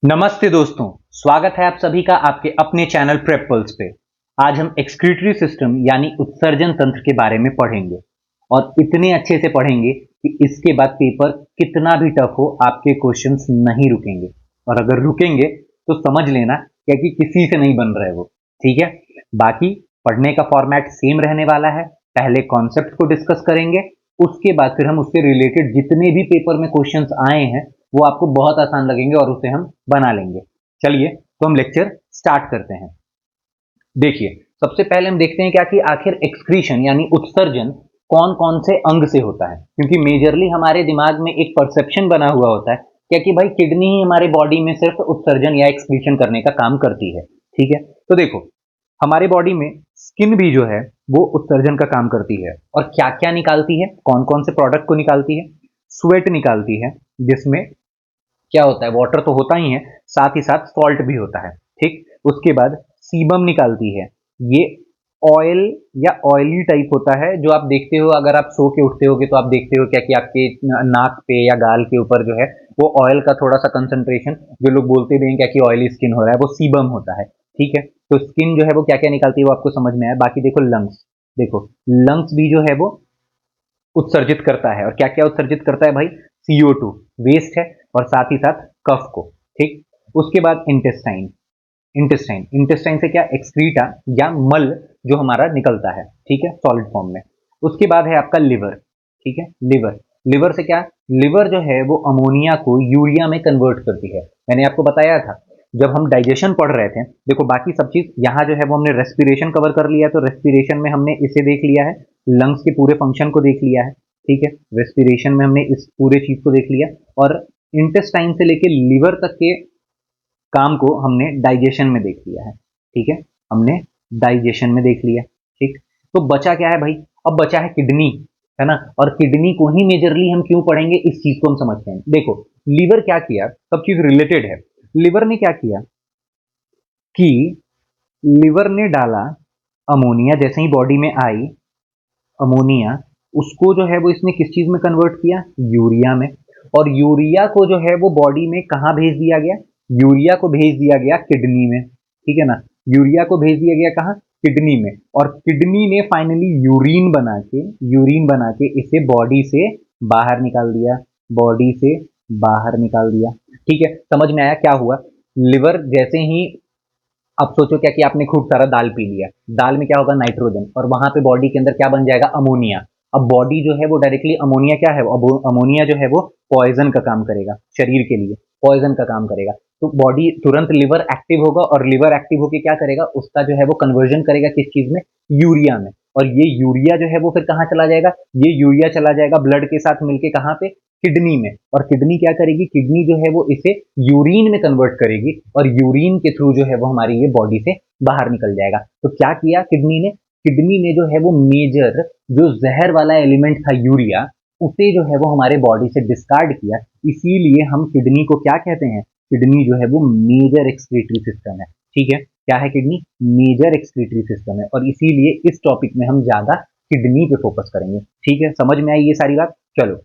नमस्ते दोस्तों, स्वागत है आप सभी का आपके अपने चैनल प्रेप पल्स पे। आज हम एक्सक्रीटरी सिस्टम यानी उत्सर्जन तंत्र के बारे में पढ़ेंगे और इतने अच्छे से पढ़ेंगे कि इसके बाद पेपर कितना भी टफ हो आपके क्वेश्चंस नहीं रुकेंगे और अगर रुकेंगे तो समझ लेना क्या कि किसी से नहीं बन रहे वो। ठीक है, बाकी पढ़ने का फॉर्मेट सेम रहने वाला है। पहले कॉन्सेप्ट को डिस्कस करेंगे, उसके बाद फिर हम उससे रिलेटेड जितने भी पेपर में क्वेश्चंस आए हैं वो आपको बहुत आसान लगेंगे और उसे हम बना लेंगे। चलिए तो हम लेक्चर स्टार्ट करते हैं। देखिए, सबसे पहले हम देखते हैं क्या कि आखिर एक्सक्रीशन यानी उत्सर्जन कौन कौन से अंग से होता है, क्योंकि मेजरली हमारे दिमाग में एक परसेप्शन बना हुआ होता है क्या कि भाई किडनी ही हमारे बॉडी में सिर्फ उत्सर्जन या एक्सक्रीशन करने का काम करती है। ठीक है, तो देखो हमारे बॉडी में स्किन भी जो है वो उत्सर्जन का काम करती है और क्या क्या निकालती है, कौन कौन से प्रोडक्ट को निकालती है। स्वेट निकालती है जिसमें क्या होता है, वाटर तो होता ही है, साथ ही साथ सॉल्ट भी होता है। ठीक, उसके बाद सीबम निकालती है। ये ऑयल या ऑयली टाइप होता है जो आप देखते हो, अगर आप सो के उठते होगे तो आप देखते हो क्या कि आपके नाक पे या गाल के ऊपर जो है वो ऑयल का थोड़ा सा कंसंट्रेशन, जो लोग बोलते भी हैं क्या कि ऑयली स्किन हो रहा है, वो सीबम होता है। ठीक है, तो स्किन जो है वो क्या क्या निकालती है वो आपको समझ में आया। बाकी देखो लंग्स, देखो लंग्स भी जो है वो उत्सर्जित करता है और क्या क्या उत्सर्जित करता है भाई, CO2 वेस्ट है और साथ ही साथ कफ को। ठीक, उसके बाद इंटेस्टाइन, इंटेस्टाइन से क्या, एक्सक्रीटा या मल जो हमारा निकलता है। ठीक है, सॉलिड फॉर्म में। उसके बाद है आपका लिवर। ठीक है, लिवर, लिवर से क्या, लिवर जो है वो अमोनिया को यूरिया में कन्वर्ट करती है। मैंने आपको बताया था जब हम डाइजेशन पढ़ रहे थे। देखो बाकी सब चीज यहाँ जो है वो हमने रेस्पिरेशन कवर कर लिया, तो रेस्पिरेशन में हमने इसे देख लिया है, लंग्स के पूरे फंक्शन को देख लिया है। ठीक है, रेस्पिरेशन में हमने इस पूरे चीज को देख लिया और इंटेस्टाइन से लेके लिवर तक के काम को हमने डाइजेशन में देख लिया है। ठीक है, हमने डाइजेशन में देख लिया। ठीक, तो बचा क्या है भाई, अब बचा है किडनी, है ना। और किडनी को ही मेजरली हम क्यों पढ़ेंगे इस चीज को हम समझते हैं। देखो लीवर क्या किया, सब चीज रिलेटेड है। लिवर ने क्या किया कि लिवर ने डाला अमोनिया, जैसे ही बॉडी में आई अमोनिया, उसको जो है वो इसने किस चीज में कन्वर्ट किया, यूरिया में। और यूरिया को जो है वो बॉडी में कहाँ भेज दिया गया, यूरिया को भेज दिया गया किडनी में। ठीक है ना, यूरिया को भेज दिया गया कहाँ, किडनी में। और किडनी ने फाइनली यूरिन बना के इसे बॉडी से बाहर निकाल दिया, बॉडी से बाहर निकाल दिया। ठीक है, समझ में आया क्या हुआ। लिवर जैसे ही, अब सोचो क्या कि आपने खूब सारा दाल पी लिया, दाल में क्या होगा, नाइट्रोजन, और वहां पे बॉडी के अंदर क्या बन जाएगा, अमोनिया। अब बॉडी जो है वो डायरेक्टली अमोनिया क्या है, अब अमोनिया जो है वो पॉइजन का काम करेगा, शरीर के लिए पॉइजन का काम करेगा। तो बॉडी तुरंत लिवर एक्टिव होगा और लिवर एक्टिव होकर क्या करेगा, उसका जो है वो कन्वर्जन करेगा किस चीज में, यूरिया में। और ये यूरिया जो है वो फिर कहाँ चला जाएगा, ये यूरिया चला जाएगा ब्लड के साथ मिलके कहाँ पे, किडनी में। और किडनी क्या करेगी, किडनी जो है वो इसे यूरिन में कन्वर्ट करेगी और यूरिन के थ्रू जो है वो हमारी ये बॉडी से बाहर निकल जाएगा। तो क्या किया किडनी ने, किडनी ने जो है वो मेजर जो जहर वाला एलिमेंट था यूरिया, उसे जो है वो हमारे बॉडी से डिस्कार्ड किया। इसीलिए हम किडनी को क्या कहते हैं, किडनी जो है वो मेजर एक्सक्रीटरी सिस्टम है। ठीक है, क्या है किडनी, मेजर एक्सक्रीटरी सिस्टम है और इसीलिए इस टॉपिक में हम ज्यादा किडनी पे फोकस करेंगे। ठीक है, समझ में आई ये सारी बात। चलो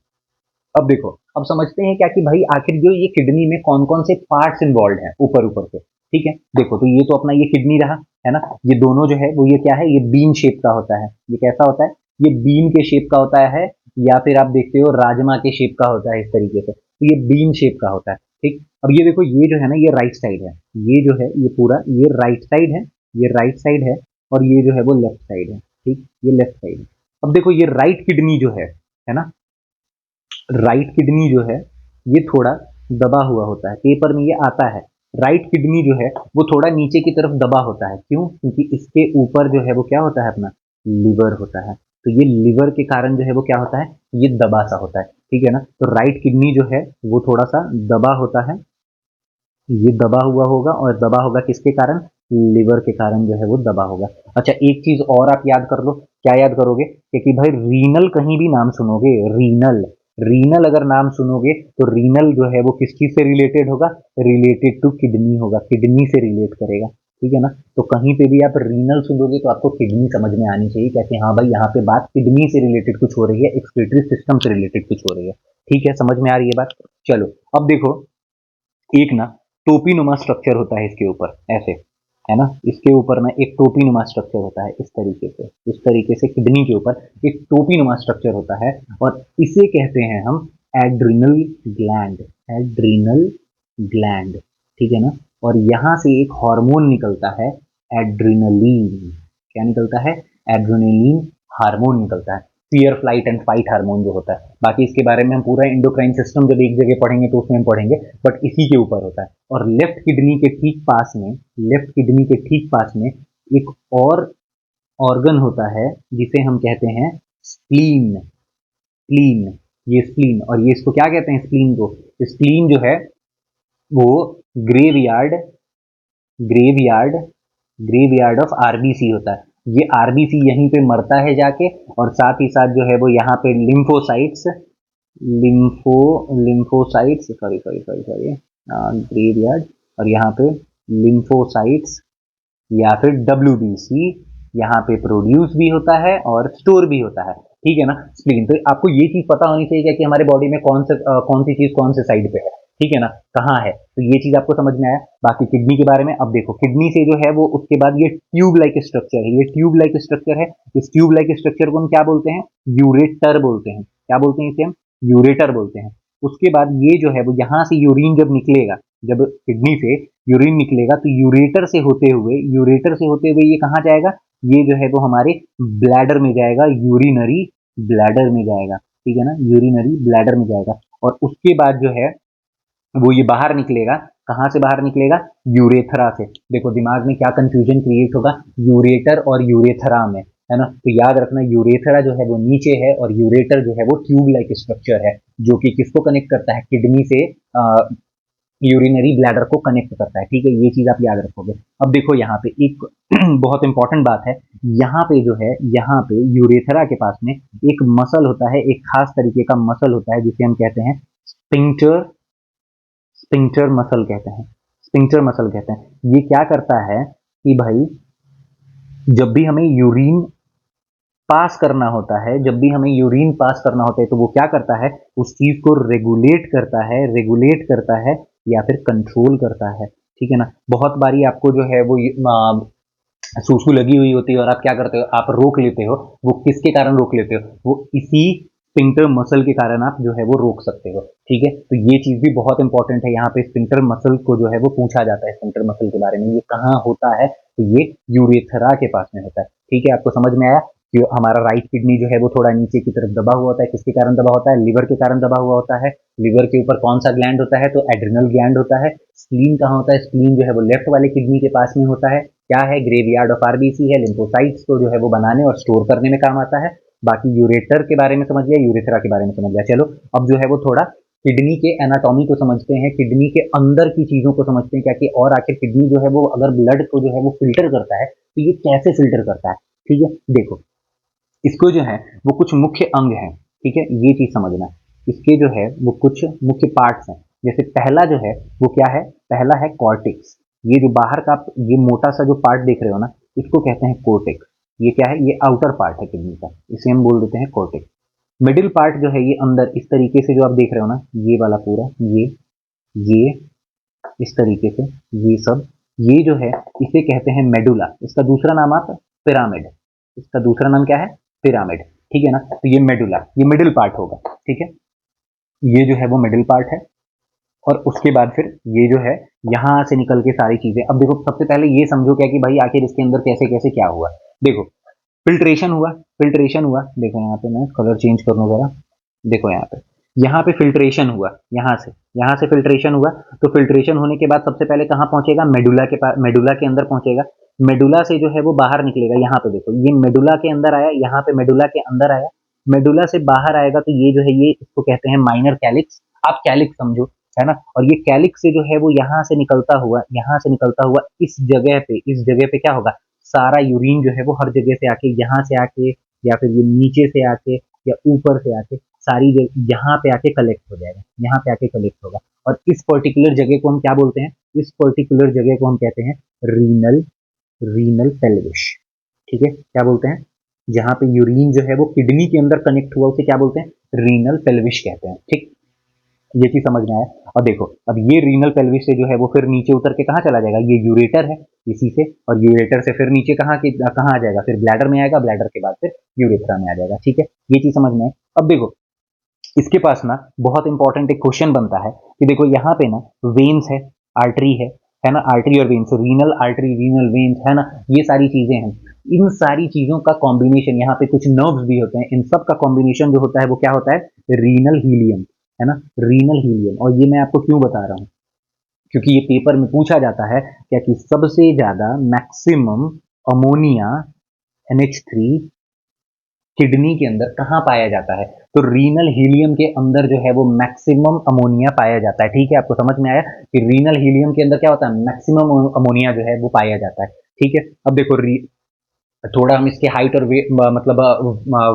अब देखो, अब समझते हैं क्या कि भाई आखिर जो ये किडनी में कौन कौन से पार्ट्स इन्वॉल्व हैं ऊपर ऊपर से। ठीक है, देखो तो ये तो अपना ये किडनी रहा, है ना। ये दोनों जो है वो ये क्या है, ये बीन शेप का होता है। ये कैसा होता है, ये बीन के शेप का होता है, या फिर आप देखते हो राजमा के शेप का होता है इस तरीके से, तो ये बीन शेप का होता है। ठीक, अब ये देखो ये जो है ना, ये राइट साइड है, ये जो है ये पूरा ये राइट साइड है, ये राइट साइड है और ये जो है वो लेफ्ट साइड है। ठीक, ये लेफ्ट साइड है। अब देखो ये राइट किडनी जो है ना, राइट किडनी जो है ये थोड़ा दबा हुआ होता है, पेपर में ये आता है। राइट किडनी जो है वो थोड़ा नीचे की तरफ दबा होता है, क्यों, क्योंकि इसके ऊपर जो है वो क्या होता है, अपना लिवर होता है। तो ये लिवर के कारण जो है वो क्या होता है, ये दबा सा होता है। ठीक है ना, तो राइट किडनी जो है वो थोड़ा सा दबा होता है, ये दबा हुआ होगा और दबा होगा किसके कारण, लिवर के कारण जो है वो दबा होगा। अच्छा एक चीज और आप याद कर लो, क्या याद करोगे, क्योंकि भाई रीनल कहीं भी नाम सुनोगे, रीनल, रीनल अगर नाम सुनोगे तो रीनल जो है वो किस चीज से रिलेटेड होगा, रिलेटेड टू किडनी होगा, किडनी से रिलेट करेगा। ठीक है ना, तो कहीं पे भी आप रीनल सुनोगे तो आपको किडनी समझ में आनी चाहिए, कहते हैं हाँ भाई यहाँ पे बात किडनी से रिलेटेड कुछ हो रही है, एक्सक्रीटरी सिस्टम से रिलेटेड कुछ हो रही है। ठीक है, समझ में आ रही है बात। चलो अब देखो, एक ना टोपीनुमा स्ट्रक्चर होता है इसके ऊपर, ऐसे, है ना, इसके ऊपर ना एक टोपीनुमा स्ट्रक्चर होता है इस तरीके से किडनी के ऊपर एक टोपीनुमा स्ट्रक्चर होता है, और इसे कहते हैं हम एड्रिनल ग्लैंड, एड्रिनल ग्लैंड, ठीक है ना। और यहाँ से एक हार्मोन निकलता है, एड्रिनलिन। क्या निकलता है? एड्रिनलिन हार्मोन निकलता है, fear flight and fight hormone जो होता है। बाकी इसके बारे में हम पूरा एंडोक्राइन सिस्टम जब एक जगह पढ़ेंगे तो उसमें हम पढ़ेंगे, बट इसी के ऊपर होता है। और लेफ्ट किडनी के ठीक पास में, लेफ्ट किडनी के ठीक पास में एक और ऑर्गन होता है जिसे हम कहते हैं स्प्लीन। स्प्लीन, ये स्प्लीन, और ये इसको क्या कहते हैं स्प्लीन को? स्प्लीन जो है वो graveyard, graveyard, graveyard of RBC होता है। ये आरबीसी यहीं पे मरता है जाके, और साथ ही साथ जो है वो यहाँ पे lymphocytes, lympho lymphocytes, sorry sorry sorry sorry, graveyard, और यहाँ पे लिम्फोसाइट्स या फिर डब्ल्यूबीसी यहाँ पे प्रोड्यूस भी होता है और स्टोर भी होता है, ठीक है ना। स्प्लीन, तो आपको ये चीज पता होनी चाहिए कि हमारे बॉडी में कौन सी चीज कौन से साइड पे है, ठीक है ना, कहाँ है, तो ये चीज आपको समझ में आया। बाकी किडनी के बारे में अब देखो, किडनी से जो है वो उसके बाद ये ट्यूब लाइक स्ट्रक्चर है, ये ट्यूब लाइक स्ट्रक्चर है। इस ट्यूब लाइक स्ट्रक्चर को हम क्या बोलते हैं? यूरेटर बोलते हैं। क्या बोलते हैं इसे हम? यूरेटर बोलते हैं। उसके बाद ये जो है वो यहाँ से यूरिन जब निकलेगा, जब किडनी से यूरिन निकलेगा तो यूरेटर से होते हुए, यूरेटर से होते हुए ये कहाँ जाएगा? ये जो है वो हमारे ब्लैडर में जाएगा, यूरिनरी ब्लैडर में जाएगा, ठीक है ना, यूरिनरी ब्लैडर में जाएगा। और उसके बाद जो है वो ये बाहर निकलेगा, कहाँ से बाहर निकलेगा? यूरेथ्रा से। देखो दिमाग में क्या कंफ्यूजन क्रिएट होगा यूरेटर और यूरेथ्रा में, है ना, तो याद रखना यूरेथ्रा जो है वो नीचे है और यूरेटर जो है वो ट्यूब लाइक स्ट्रक्चर है, जो कि किसको कनेक्ट करता है? किडनी से यूरिनरी ब्लैडर को कनेक्ट करता है, ठीक है, ये चीज आप याद रखोगे। अब देखो यहाँ पे एक बहुत इंपॉर्टेंट बात है, यहाँ पे जो है, यहाँ पे यूरेथ्रा के पास में एक मसल होता है, एक खास तरीके का मसल होता है जिसे हम कहते हैं स्पिंक्टर, स्पिंक्टर मसल कहते हैं, स्पिंक्टर मसल कहते हैं। ये क्या करता है कि भाई जब भी हमें यूरिन पास करना होता है, जब भी हमें यूरिन पास करना होता है तो वो क्या करता है? उस चीज को रेगुलेट करता है, रेगुलेट करता है या फिर कंट्रोल करता है, ठीक है ना। बहुत बारी आपको जो है वो सूसू लगी हुई होती है और आप क्या करते हो? आप रोक लेते हो। वो किसके कारण रोक लेते हो? वो इसी स्पिंक्टर मसल के कारण आप जो है वो रोक सकते हो, ठीक है। तो ये चीज भी बहुत इंपॉर्टेंट है, यहाँ पे स्पिंक्टर मसल को जो है वो पूछा जाता है, स्पिंक्टर मसल के बारे में, ये कहाँ होता है? तो ये यूरेथ्रा के पास में होता है, ठीक है। आपको समझ में आया कि हमारा राइट किडनी जो है वो थोड़ा नीचे की तरफ दबा हुआ होता है, किसके कारण दबा होता है? लिवर के कारण दबा हुआ होता है। लिवर के ऊपर कौन सा ग्लैंड होता है? तो एड्रिनल ग्लैंड होता है। स्प्लीन कहाँ होता है? स्प्लीन जो है वो लेफ्ट वाले किडनी के पास में होता है। क्या है? ग्रेवयार्ड ऑफ आरबीसी है, लिम्फोसाइट्स को जो है वो बनाने और स्टोर करने में काम आता है। बाकी यूरेटर के बारे में समझ लिया, यूरेथ्रा के बारे में समझ लिया। चलो अब जो है वो थोड़ा किडनी के एनाटॉमी को समझते हैं, किडनी के अंदर की चीजों को समझते हैं, क्या कि और आखिर किडनी जो है वो अगर ब्लड को जो है वो फिल्टर करता है तो ये कैसे फिल्टर करता है, ठीक है। देखो इसको जो है वो कुछ मुख्य अंग हैं, ठीक है, ये चीज समझना। इसके जो है वो कुछ मुख्य पार्ट्स हैं। जैसे पहला जो है वो क्या है? पहला है कॉर्टेक्स। ये जो बाहर का ये मोटा सा जो पार्ट देख रहे हो ना, इसको कहते हैं कोर्टेक्स। ये क्या है? ये आउटर पार्ट है किडनी का, इसे हम बोल देते हैं कोर्टेक्स। मिडिल पार्ट जो है ये अंदर इस तरीके से जो आप देख रहे हो ना, ये वाला पूरा, ये इस तरीके से, ये सब, ये जो है इसे कहते हैं मेडुला। इसका दूसरा नाम आप पिरामिड, इसका दूसरा नाम क्या है? पिरामिड, ठीक है ना। तो ये मेडुला, ये मिडिल पार्ट होगा, ठीक है, ये जो है वो मिडिल पार्ट है। और उसके बाद फिर ये जो है यहां से निकल के सारी चीजें, अब देखो सबसे पहले ये समझो क्या कि भाई आखिर इसके अंदर कैसे कैसे क्या हुआ। देखो फिल्ट्रेशन हुआ, फिल्ट्रेशन हुआ, देखो यहाँ पे मैं कलर चेंज कर लूँ जरा, देखो यहाँ पे फिल्ट्रेशन हुआ, यहाँ से फिल्ट्रेशन हुआ। तो फिल्ट्रेशन होने के बाद सबसे पहले कहाँ पहुंचेगा? मेडुला के पास, मेडुला के अंदर पहुंचेगा। मेडुला से जो है वो बाहर निकलेगा, यहाँ पे देखो ये मेडुला के अंदर आया, यहाँ पे मेडुला के अंदर आया, मेडुला से बाहर आएगा तो ये जो है ये इसको कहते हैं माइनर कैलिक्स। आप कैलिक्स समझो, है ना। और ये कैलिक्स से जो है वो यहाँ से निकलता हुआ, यहाँ से निकलता हुआ इस जगह पे क्या होगा? सारा यूरिन जो है वो हर जगह से आके, यहाँ से आके या फिर ये नीचे से आके या ऊपर से आके सारी यहाँ पे आके कलेक्ट हो जाएगा, यहाँ पे आके कलेक्ट होगा। और इस पर्टिकुलर जगह को हम क्या बोलते हैं? इस पर्टिकुलर जगह को हम कहते हैं रीनल, रीनल पेल्विस, ठीक है। क्या बोलते हैं? जहां पे यूरिन जो है वो किडनी के अंदर कनेक्ट हुआ उसे क्या बोलते हैं? रीनल पेल्विस कहते हैं, ठीक। ये चीज समझ में आया। और देखो अब ये रीनल पेल्विस से जो है वो फिर नीचे उतर के कहाँ चला जाएगा, ये यूरेटर है इसी से, और यूरेटर से फिर नीचे कहाँ आ जाएगा, फिर ब्लैडर में आएगा, ब्लैडर के बाद फिर यूरेथ्रा में आ जाएगा। ठीक है, ये चीज समझ में आए। अब देखो इसके पास ना बहुत इंपॉर्टेंट एक क्वेश्चन बनता है कि देखो यहाँ पे ना वेन्स है ना, आर्टरी और veins, renal artery renal veins है ना, ये सारी चीजें हैं। इन सारी चीजों का कॉम्बिनेशन, यहाँ पे कुछ नर्व्स भी होते हैं, इन सब का कॉम्बिनेशन जो होता है वो क्या होता है, रीनल हीलियम, है ना, रीनल हीलियम। और ये मैं आपको क्यों बता रहा हूँ, क्योंकि ये पेपर में पूछा जाता है क्या कि सबसे ज्यादा मैक्सिमम अमोनिया NH3 किडनी के अंदर कहाँ पाया जाता है, तो रीनल हीलियम के अंदर जो है वो मैक्सिमम अमोनिया पाया जाता है। ठीक है, आपको समझ में आया कि रीनल हीलियम के अंदर क्या होता है, मैक्सिमम अमोनिया जो है वो पाया जाता है। ठीक है, अब देखो थोड़ा हम इसके हाइट और मतलब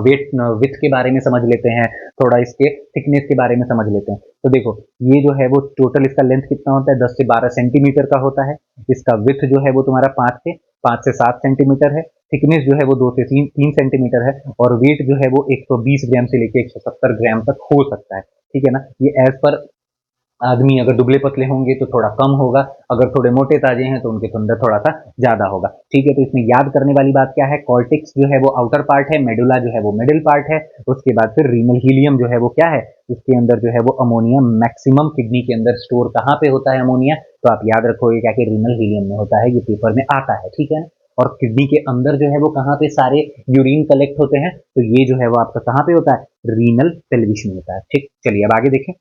वेट विथ के बारे में समझ लेते हैं, थोड़ा इसके थिकनेस के बारे में समझ लेते हैं। तो देखो ये जो है वो टोटल इसका लेंथ कितना होता है, 10 से 12 सेंटीमीटर का होता है। इसका विथ जो है वो तुम्हारा 5 से 7 सेंटीमीटर है। थिकनेस जो है वो 2 से 3 सेंटीमीटर है। और वेट जो है वो 120 ग्राम से लेकर 170 ग्राम तक हो सकता है। ठीक है ना, ये एज पर आदमी, अगर दुबले पतले होंगे तो थोड़ा कम होगा, अगर थोड़े मोटे ताजे हैं तो उनके अंदर थोड़ा सा ज्यादा होगा। ठीक है, तो इसमें याद करने वाली बात क्या है, कॉर्टेक्स जो है वो आउटर पार्ट है, मेडुला जो है वो मिडिल पार्ट है, उसके बाद फिर रीनल हीलियम जो है वो क्या है, उसके अंदर जो है वो अमोनिया मैक्सिमम किडनी के अंदर स्टोर कहाँ पे होता है अमोनिया, तो आप याद रखोगे क्या कि रीनल हीलियम में होता है, ये पेपर में आता है। ठीक है ना, और किडनी के अंदर जो है वो कहाँ पे सारे यूरिन कलेक्ट होते हैं, तो ये जो है वो आपका कहाँ पे होता है, रीनल पेल्विस में होता है। ठीक, चलिए अब आगे देखें।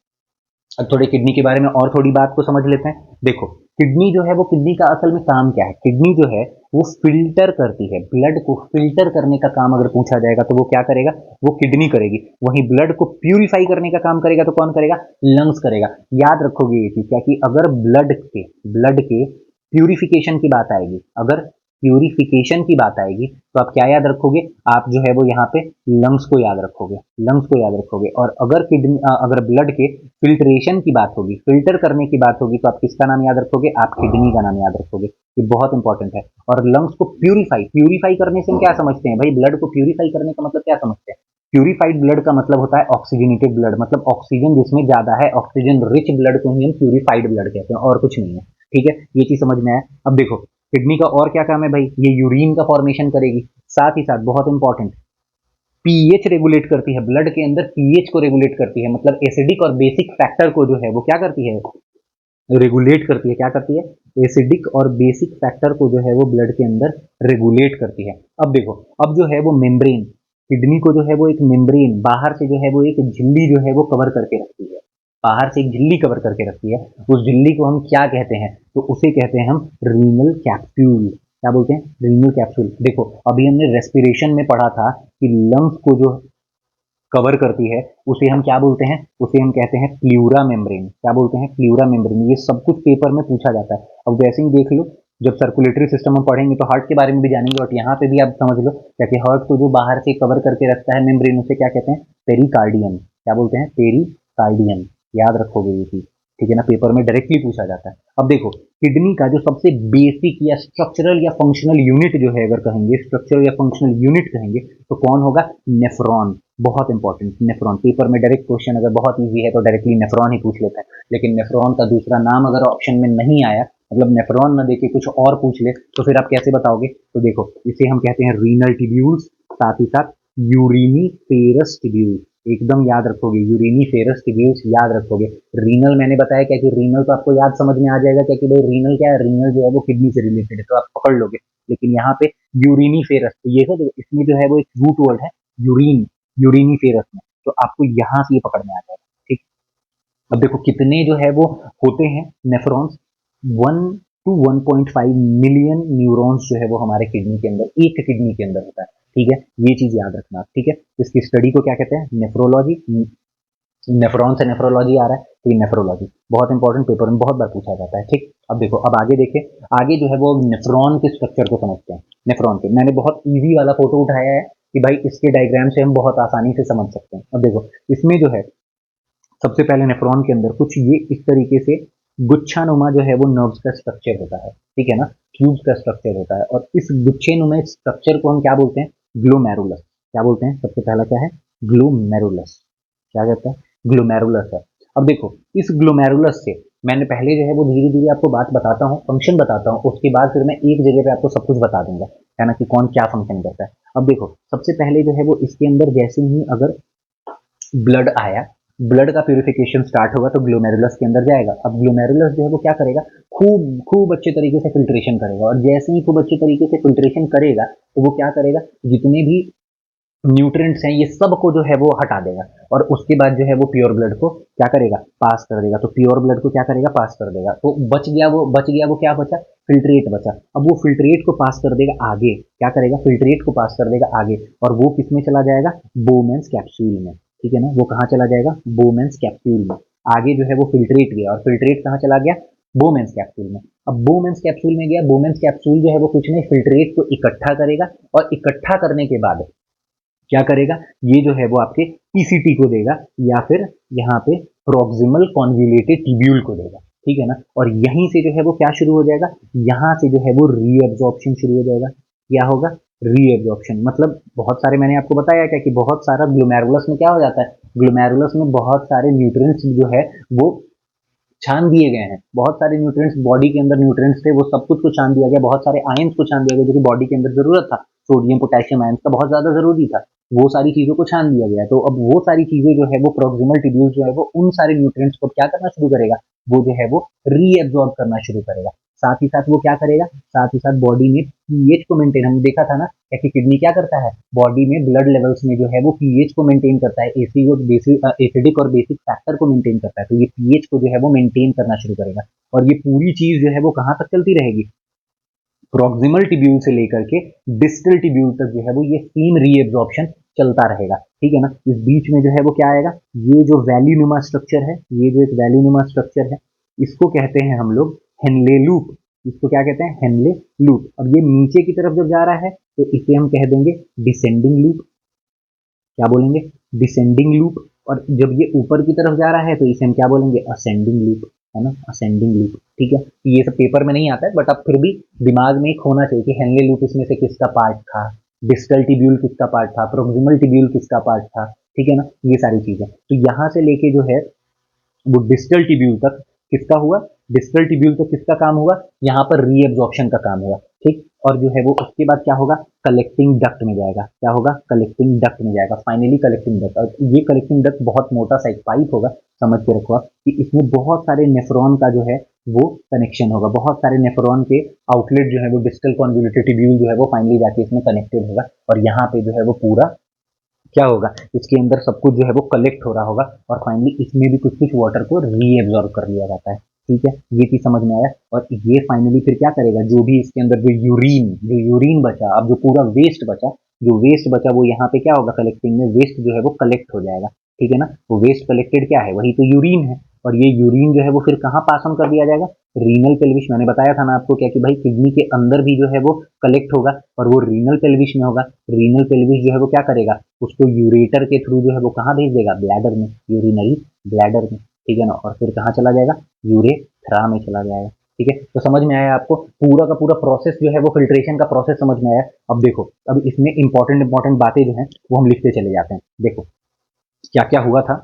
अब थोड़े किडनी के बारे में और थोड़ी बात को समझ लेते हैं। देखो किडनी जो है वो, किडनी का असल में काम क्या है, किडनी जो है वो फिल्टर करती है, ब्लड को फिल्टर करने का काम अगर पूछा जाएगा तो वो क्या करेगा, वो किडनी करेगी। वहीं ब्लड को प्यूरिफाई करने का काम करेगा तो कौन करेगा, लंग्स करेगा। याद रखोगे ये चीज क्या कि अगर ब्लड के प्यूरिफिकेशन की बात आएगी, अगर प्यूरिफिकेशन की बात आएगी तो आप क्या याद रखोगे, आप जो है वो यहाँ पे लंग्स को याद रखोगे, लंग्स को याद रखोगे। और अगर अगर ब्लड के फिल्ट्रेशन की बात होगी, फिल्टर करने की बात होगी, तो आप किसका नाम याद रखोगे, आप किडनी का नाम याद रखोगे। ये बहुत इंपॉर्टेंट है। और लंग्स को प्यूरिफाई करने से हम क्या समझते हैं भाई, ब्लड को प्यूरिफाई करने का मतलब क्या समझते हैं, प्यूरिफाइड ब्लड का मतलब होता है ऑक्सीजनेटेड ब्लड, मतलब ऑक्सीजन जिसमें ज्यादा है, ऑक्सीजन रिच ब्लड को ही हम प्यूरिफाइड ब्लड कहते हैं, और कुछ नहीं है। ठीक है, ये चीज समझ में आया। अब देखो किडनी का और क्या काम है भाई, ये यूरिन का फॉर्मेशन करेगी, साथ ही साथ बहुत इंपॉर्टेंट पीएच रेगुलेट करती है, ब्लड के अंदर पीएच को रेगुलेट करती है, मतलब एसिडिक और बेसिक फैक्टर को जो है वो क्या करती है, रेगुलेट करती है। क्या करती है, एसिडिक और बेसिक फैक्टर को जो है वो ब्लड के अंदर रेगुलेट करती है। अब देखो, अब जो है वो मेम्ब्रेन, किडनी को जो है वो एक मेम्ब्रेन बाहर से जो है वो एक झिल्ली जो है वो कवर करके रखती है, बाहर से एक झिल्ली कवर करके रखती है। उस झिल्ली को हम क्या कहते हैं, तो उसे कहते हैं हम रीनल कैप्सूल। क्या बोलते हैं, रीनल कैप्सूल। देखो अभी हमने रेस्पिरेशन में पढ़ा था कि लंग्स को जो कवर करती है उसे हम क्या बोलते हैं, उसे हम कहते हैं प्लूरा मेम्ब्रेन। क्या बोलते हैं, प्लूरा मेम्ब्रेन। ये सब कुछ पेपर में पूछा जाता है। अब वैसे ही देख लो, जब सर्कुलेटरी सिस्टम हम पढ़ेंगे तो हार्ट के बारे में भी जानेंगे, और यहाँ पे भी आप समझ लो क्या कि हार्ट को जो बाहर से कवर करके रखता है मेम्ब्रेन, उसे क्या कहते हैं, पेरिकार्डियम। क्या बोलते हैं, पेरिकार्डियम। याद रखोगे ये चीज, ठीक है ना, पेपर में डायरेक्टली पूछा जाता है। अब देखो किडनी का जो सबसे बेसिक या स्ट्रक्चरल या फंक्शनल यूनिट जो है, अगर कहेंगे स्ट्रक्चरल या फंक्शनल यूनिट कहेंगे तो कौन होगा, नेफ्रॉन। बहुत इंपॉर्टेंट, नेफ्रॉन। पेपर में डायरेक्ट क्वेश्चन अगर बहुत इजी है तो डायरेक्टली नेफ्रॉन ही पूछ लेता है, लेकिन नेफ्रॉन का दूसरा नाम अगर ऑप्शन में नहीं आया, मतलब नेफ्रॉन न देके कुछ और पूछ ले, तो फिर आप कैसे बताओगे। तो देखो इसे हम कहते हैं रीनल टिब्यूल्स, साथ ही साथ यूरिनी फेरस टिब्यूल्स। एकदम याद रखोगे, यूरिनी फेरस टिब्यूल्स याद रखोगे। रीनल मैंने बताया क्या कि रीनल तो आपको याद समझ में आ जाएगा क्या कि भाई रीनल क्या है, रीनल जो है वो किडनी से रिलेटेड है, तो आप पकड़ लोगे। लेकिन यहाँ पे यूरिनी फेरस, तो ये है इसमें जो है वो एक रूट वर्ड है यूरिन, यूरिनी फेरस में, तो आपको यहाँ से ये पकड़ में आ जाएगा। ठीक, अब देखो कितने जो है वो होते हैं नेफ्रॉन्स, 1 to 1.5 मिलियन न्यूरॉन्स जो है वो हमारे किडनी के अंदर, एक किडनी के अंदर होता है। ठीक है, ये चीज याद रखना। ठीक है, इसकी स्टडी को क्या कहते हैं, नेफ्रोलॉजी। नेफ्रॉन से नेफ्रोलॉजी आ रहा है, तो ये नेफ्रोलॉजी बहुत इंपॉर्टेंट, पेपर में बहुत बार पूछा जाता है। ठीक, अब देखो, अब आगे देखें, आगे जो है वो नेफ्रॉन के स्ट्रक्चर को समझते हैं। नेफ्रॉन के मैंने बहुत इजी वाला फोटो उठाया है कि भाई इसके डायग्राम से हम बहुत आसानी से समझ सकते हैं। अब देखो इसमें जो है सबसे पहले नेफ्रॉन के अंदर कुछ ये इस तरीके से गुच्छानुमा जो है वो नर्व्स का स्ट्रक्चर होता है। ठीक है ना, ट्यूब्स का स्ट्रक्चर होता है, और इस गुच्छेनुमा स्ट्रक्चर को हम क्या बोलते हैं, ग्लोमेरुलस। क्या बोलते हैं, सबसे पहला क्या है, ग्लोमेरुलस। क्या कहते हैं, ग्लोमेरुलस है। अब देखो इस ग्लोमेरुलस से मैंने पहले जो है वो धीरे धीरे आपको बात बताता हूँ, फंक्शन बताता हूँ, उसके बाद फिर मैं एक जगह पे आपको सब कुछ बता दूंगा, है ना, कि कौन क्या फंक्शन करता है। अब देखो सबसे पहले जो है वो इसके अंदर जैसे ही अगर ब्लड आया, ब्लड का प्यूरिफिकेशन स्टार्ट होगा तो ग्लोमेरुलस के अंदर जाएगा। अब ग्लोमेरुलस जो है वो क्या करेगा, खूब खूब अच्छे तरीके से फिल्ट्रेशन करेगा, और जैसे ही खूब अच्छे तरीके से फिल्ट्रेशन करेगा तो वो क्या करेगा, जितने भी न्यूट्रिएंट्स हैं ये सब को जो है वो हटा देगा, और उसके बाद जो है वो प्योर ब्लड को क्या करेगा, पास कर देगा। तो प्योर ब्लड को क्या करेगा, पास कर देगा। तो बच गया वो क्या बचा, फिल्ट्रेट बचा। अब वो फिल्ट्रेट को पास कर देगा आगे, क्या करेगा, फिल्ट्रेट को पास कर देगा आगे, और वो किस में चला जाएगा, बोमेन्स कैप्सूल में, ठीक है ना, वो कहाँ चला जाएगा, बोमेन्स कैप्सूल में। आगे जो है वो फिल्ट्रेट गया, और फिल्ट्रेट कहाँ चला गया, बोमेन्स कैप्सूल में। अब बोमेन्स कैप्सूल में गया, बोमेन्स कैप्सूल जो है वो कुछ नहीं, फिल्ट्रेट को इकट्ठा करेगा, और इकट्ठा करने के बाद क्या करेगा, ये जो है वो आपके पीसीटी को देगा, या फिर यहाँ पे प्रॉक्सिमल कॉन्वुलेटेड ट्यूब्यूल को देगा, ठीक है ना। और यहीं से जो है वो क्या शुरू हो जाएगा, यहाँ से जो है वो रीअब्जॉर्प्शन शुरू हो जाएगा। क्या होगा, रीअब्जॉर्प्शन, मतलब बहुत सारे, मैंने आपको बताया क्या कि बहुत सारा ग्लोमेरुलस में क्या हो जाता है, ग्लोमेरुलस में बहुत सारे न्यूट्रिएंट्स जो है वो छान दिए गए हैं। बहुत सारे न्यूट्रिएंट्स बॉडी के अंदर न्यूट्रिएंट्स थे, वो सब कुछ को छान दिया गया, बहुत सारे आयंस को छान दिया गया जो कि बॉडी के अंदर जरूरत था, सोडियम पोटेशियम आयंस का बहुत ज्यादा जरूरी था, वो सारी चीजों को छान दिया गया। तो अब वो सारी चीजें जो है वो प्रोक्सिमल ट्यूब्यूल जो है वो उन सारे न्यूट्रिएंट्स को क्या करना शुरू करेगा, वो जो है वो रीएब्जॉर्ब करना शुरू करेगा। साथ ही साथ वो क्या करेगा, साथ ही साथ बॉडी में पीएच को मेंटेन, हमने देखा था ना कि किडनी क्या करता है, बॉडी में ब्लड लेवल्स में जो है वो पीएच को मेंटेन करता है, एसिडिक और बेसिक फैक्टर को मेंटेन करता है। तो ये पीएच को जो है वो मेंटेन करना शुरू करेगा, और ये पूरी चीज जो है वो कहाँ तक चलती रहेगी, प्रॉक्सिमल टिब्यूल से लेकर के डिस्टल टिब्यूल तक जो है वो ये सेम रीएब्जॉर्प्शन चलता रहेगा, ठीक है ना। इस बीच में जो है वो क्या आएगा, ये जो वैल्यूनुमा स्ट्रक्चर है, ये जो एक वैल्यूनुमा स्ट्रक्चर है, इसको कहते हैं हम लोग हेनले लूप। इसको क्या कहते हैं, हेनले लूप। अब ये नीचे की तरफ जब जा रहा है तो इसे हम कह देंगे डिसेंडिंग लूप। क्या बोलेंगे, डिसेंडिंग लूप। और जब ये ऊपर की तरफ जा रहा है तो इसे हम क्या बोलेंगे, असेंडिंग लूप, है ना, असेंडिंग लूप, ठीक है। तो ये सब पेपर में नहीं आता है, बट अब फिर भी दिमाग में एक होना चाहिए कि हेनले लूप इसमें से किसका पार्ट था, डिस्टल टिब्यूल किसका पार्ट था, प्रोक्सिमल टिब्यूल किसका पार्ट था, ठीक है ना, ये सारी चीजें। तो यहाँ से लेके जो है वो डिस्टल टिब्यूल तक किसका हुआ, डिस्टल टिब्यूल तक किसका काम हुआ, यहाँ पर रीएब्जॉर्प्शन का काम हुआ, ठीक। और जो है वो उसके बाद क्या होगा, कलेक्टिंग डक्ट में जाएगा। क्या होगा, कलेक्टिंग डक्ट में जाएगा, फाइनली कलेक्टिंग डक्ट। और ये कलेक्टिंग डक्ट बहुत मोटा सा एक पाइप होगा, समझ के रखो आप, कि इसमें बहुत सारे नेफ्रॉन का जो है वो कनेक्शन होगा, बहुत सारे नेफ्रॉन के आउटलेट जो है वो डिस्टल कॉन्वोल्यूटेड ट्यूब्यूल जो है वो फाइनली जाके इसमें कनेक्टेड होगा, और यहाँ पे जो है वो पूरा क्या होगा, इसके अंदर सब कुछ जो है वो कलेक्ट हो रहा होगा, और फाइनली इसमें भी कुछ कुछ वाटर को रीएब्जॉर्ब कर लिया जाता है, ठीक है। ये चीज समझ में आया। और ये फाइनली फिर क्या करेगा, जो भी इसके अंदर जो यूरिन बचा, अब जो पूरा वेस्ट बचा, जो वेस्ट बचा वो यहाँ पे क्या होगा, कलेक्टिंग में वेस्ट जो है वो कलेक्ट हो जाएगा, ठीक है ना। वो वेस्ट कलेक्टेड क्या है, वही तो यूरिन है, और ये यूरिन जो है वो फिर कहाँ पास ऑन कर दिया जाएगा, रीनल पेल्विस। मैंने बताया था ना आपको क्या कि भाई किडनी के अंदर भी जो है वो कलेक्ट होगा, और वो रीनल पेल्विस में होगा। रीनल पेल्विस जो है वो क्या करेगा, उसको यूरेटर के थ्रू जो है वो कहाँ भेज देगा, ब्लैडर में, यूरिनरी ब्लैडर में, ठीक है ना। और फिर कहाँ चला जाएगा, यूरेथ्रा में चला जाएगा, ठीक है। तो समझ में आया आपको, पूरा का पूरा प्रोसेस जो है वो फिल्ट्रेशन का प्रोसेस समझ में आया। अब देखो, अब इसमें इंपॉर्टेंट बातें जो है वो हम लिखते चले जाते हैं। देखो क्या क्या हुआ था,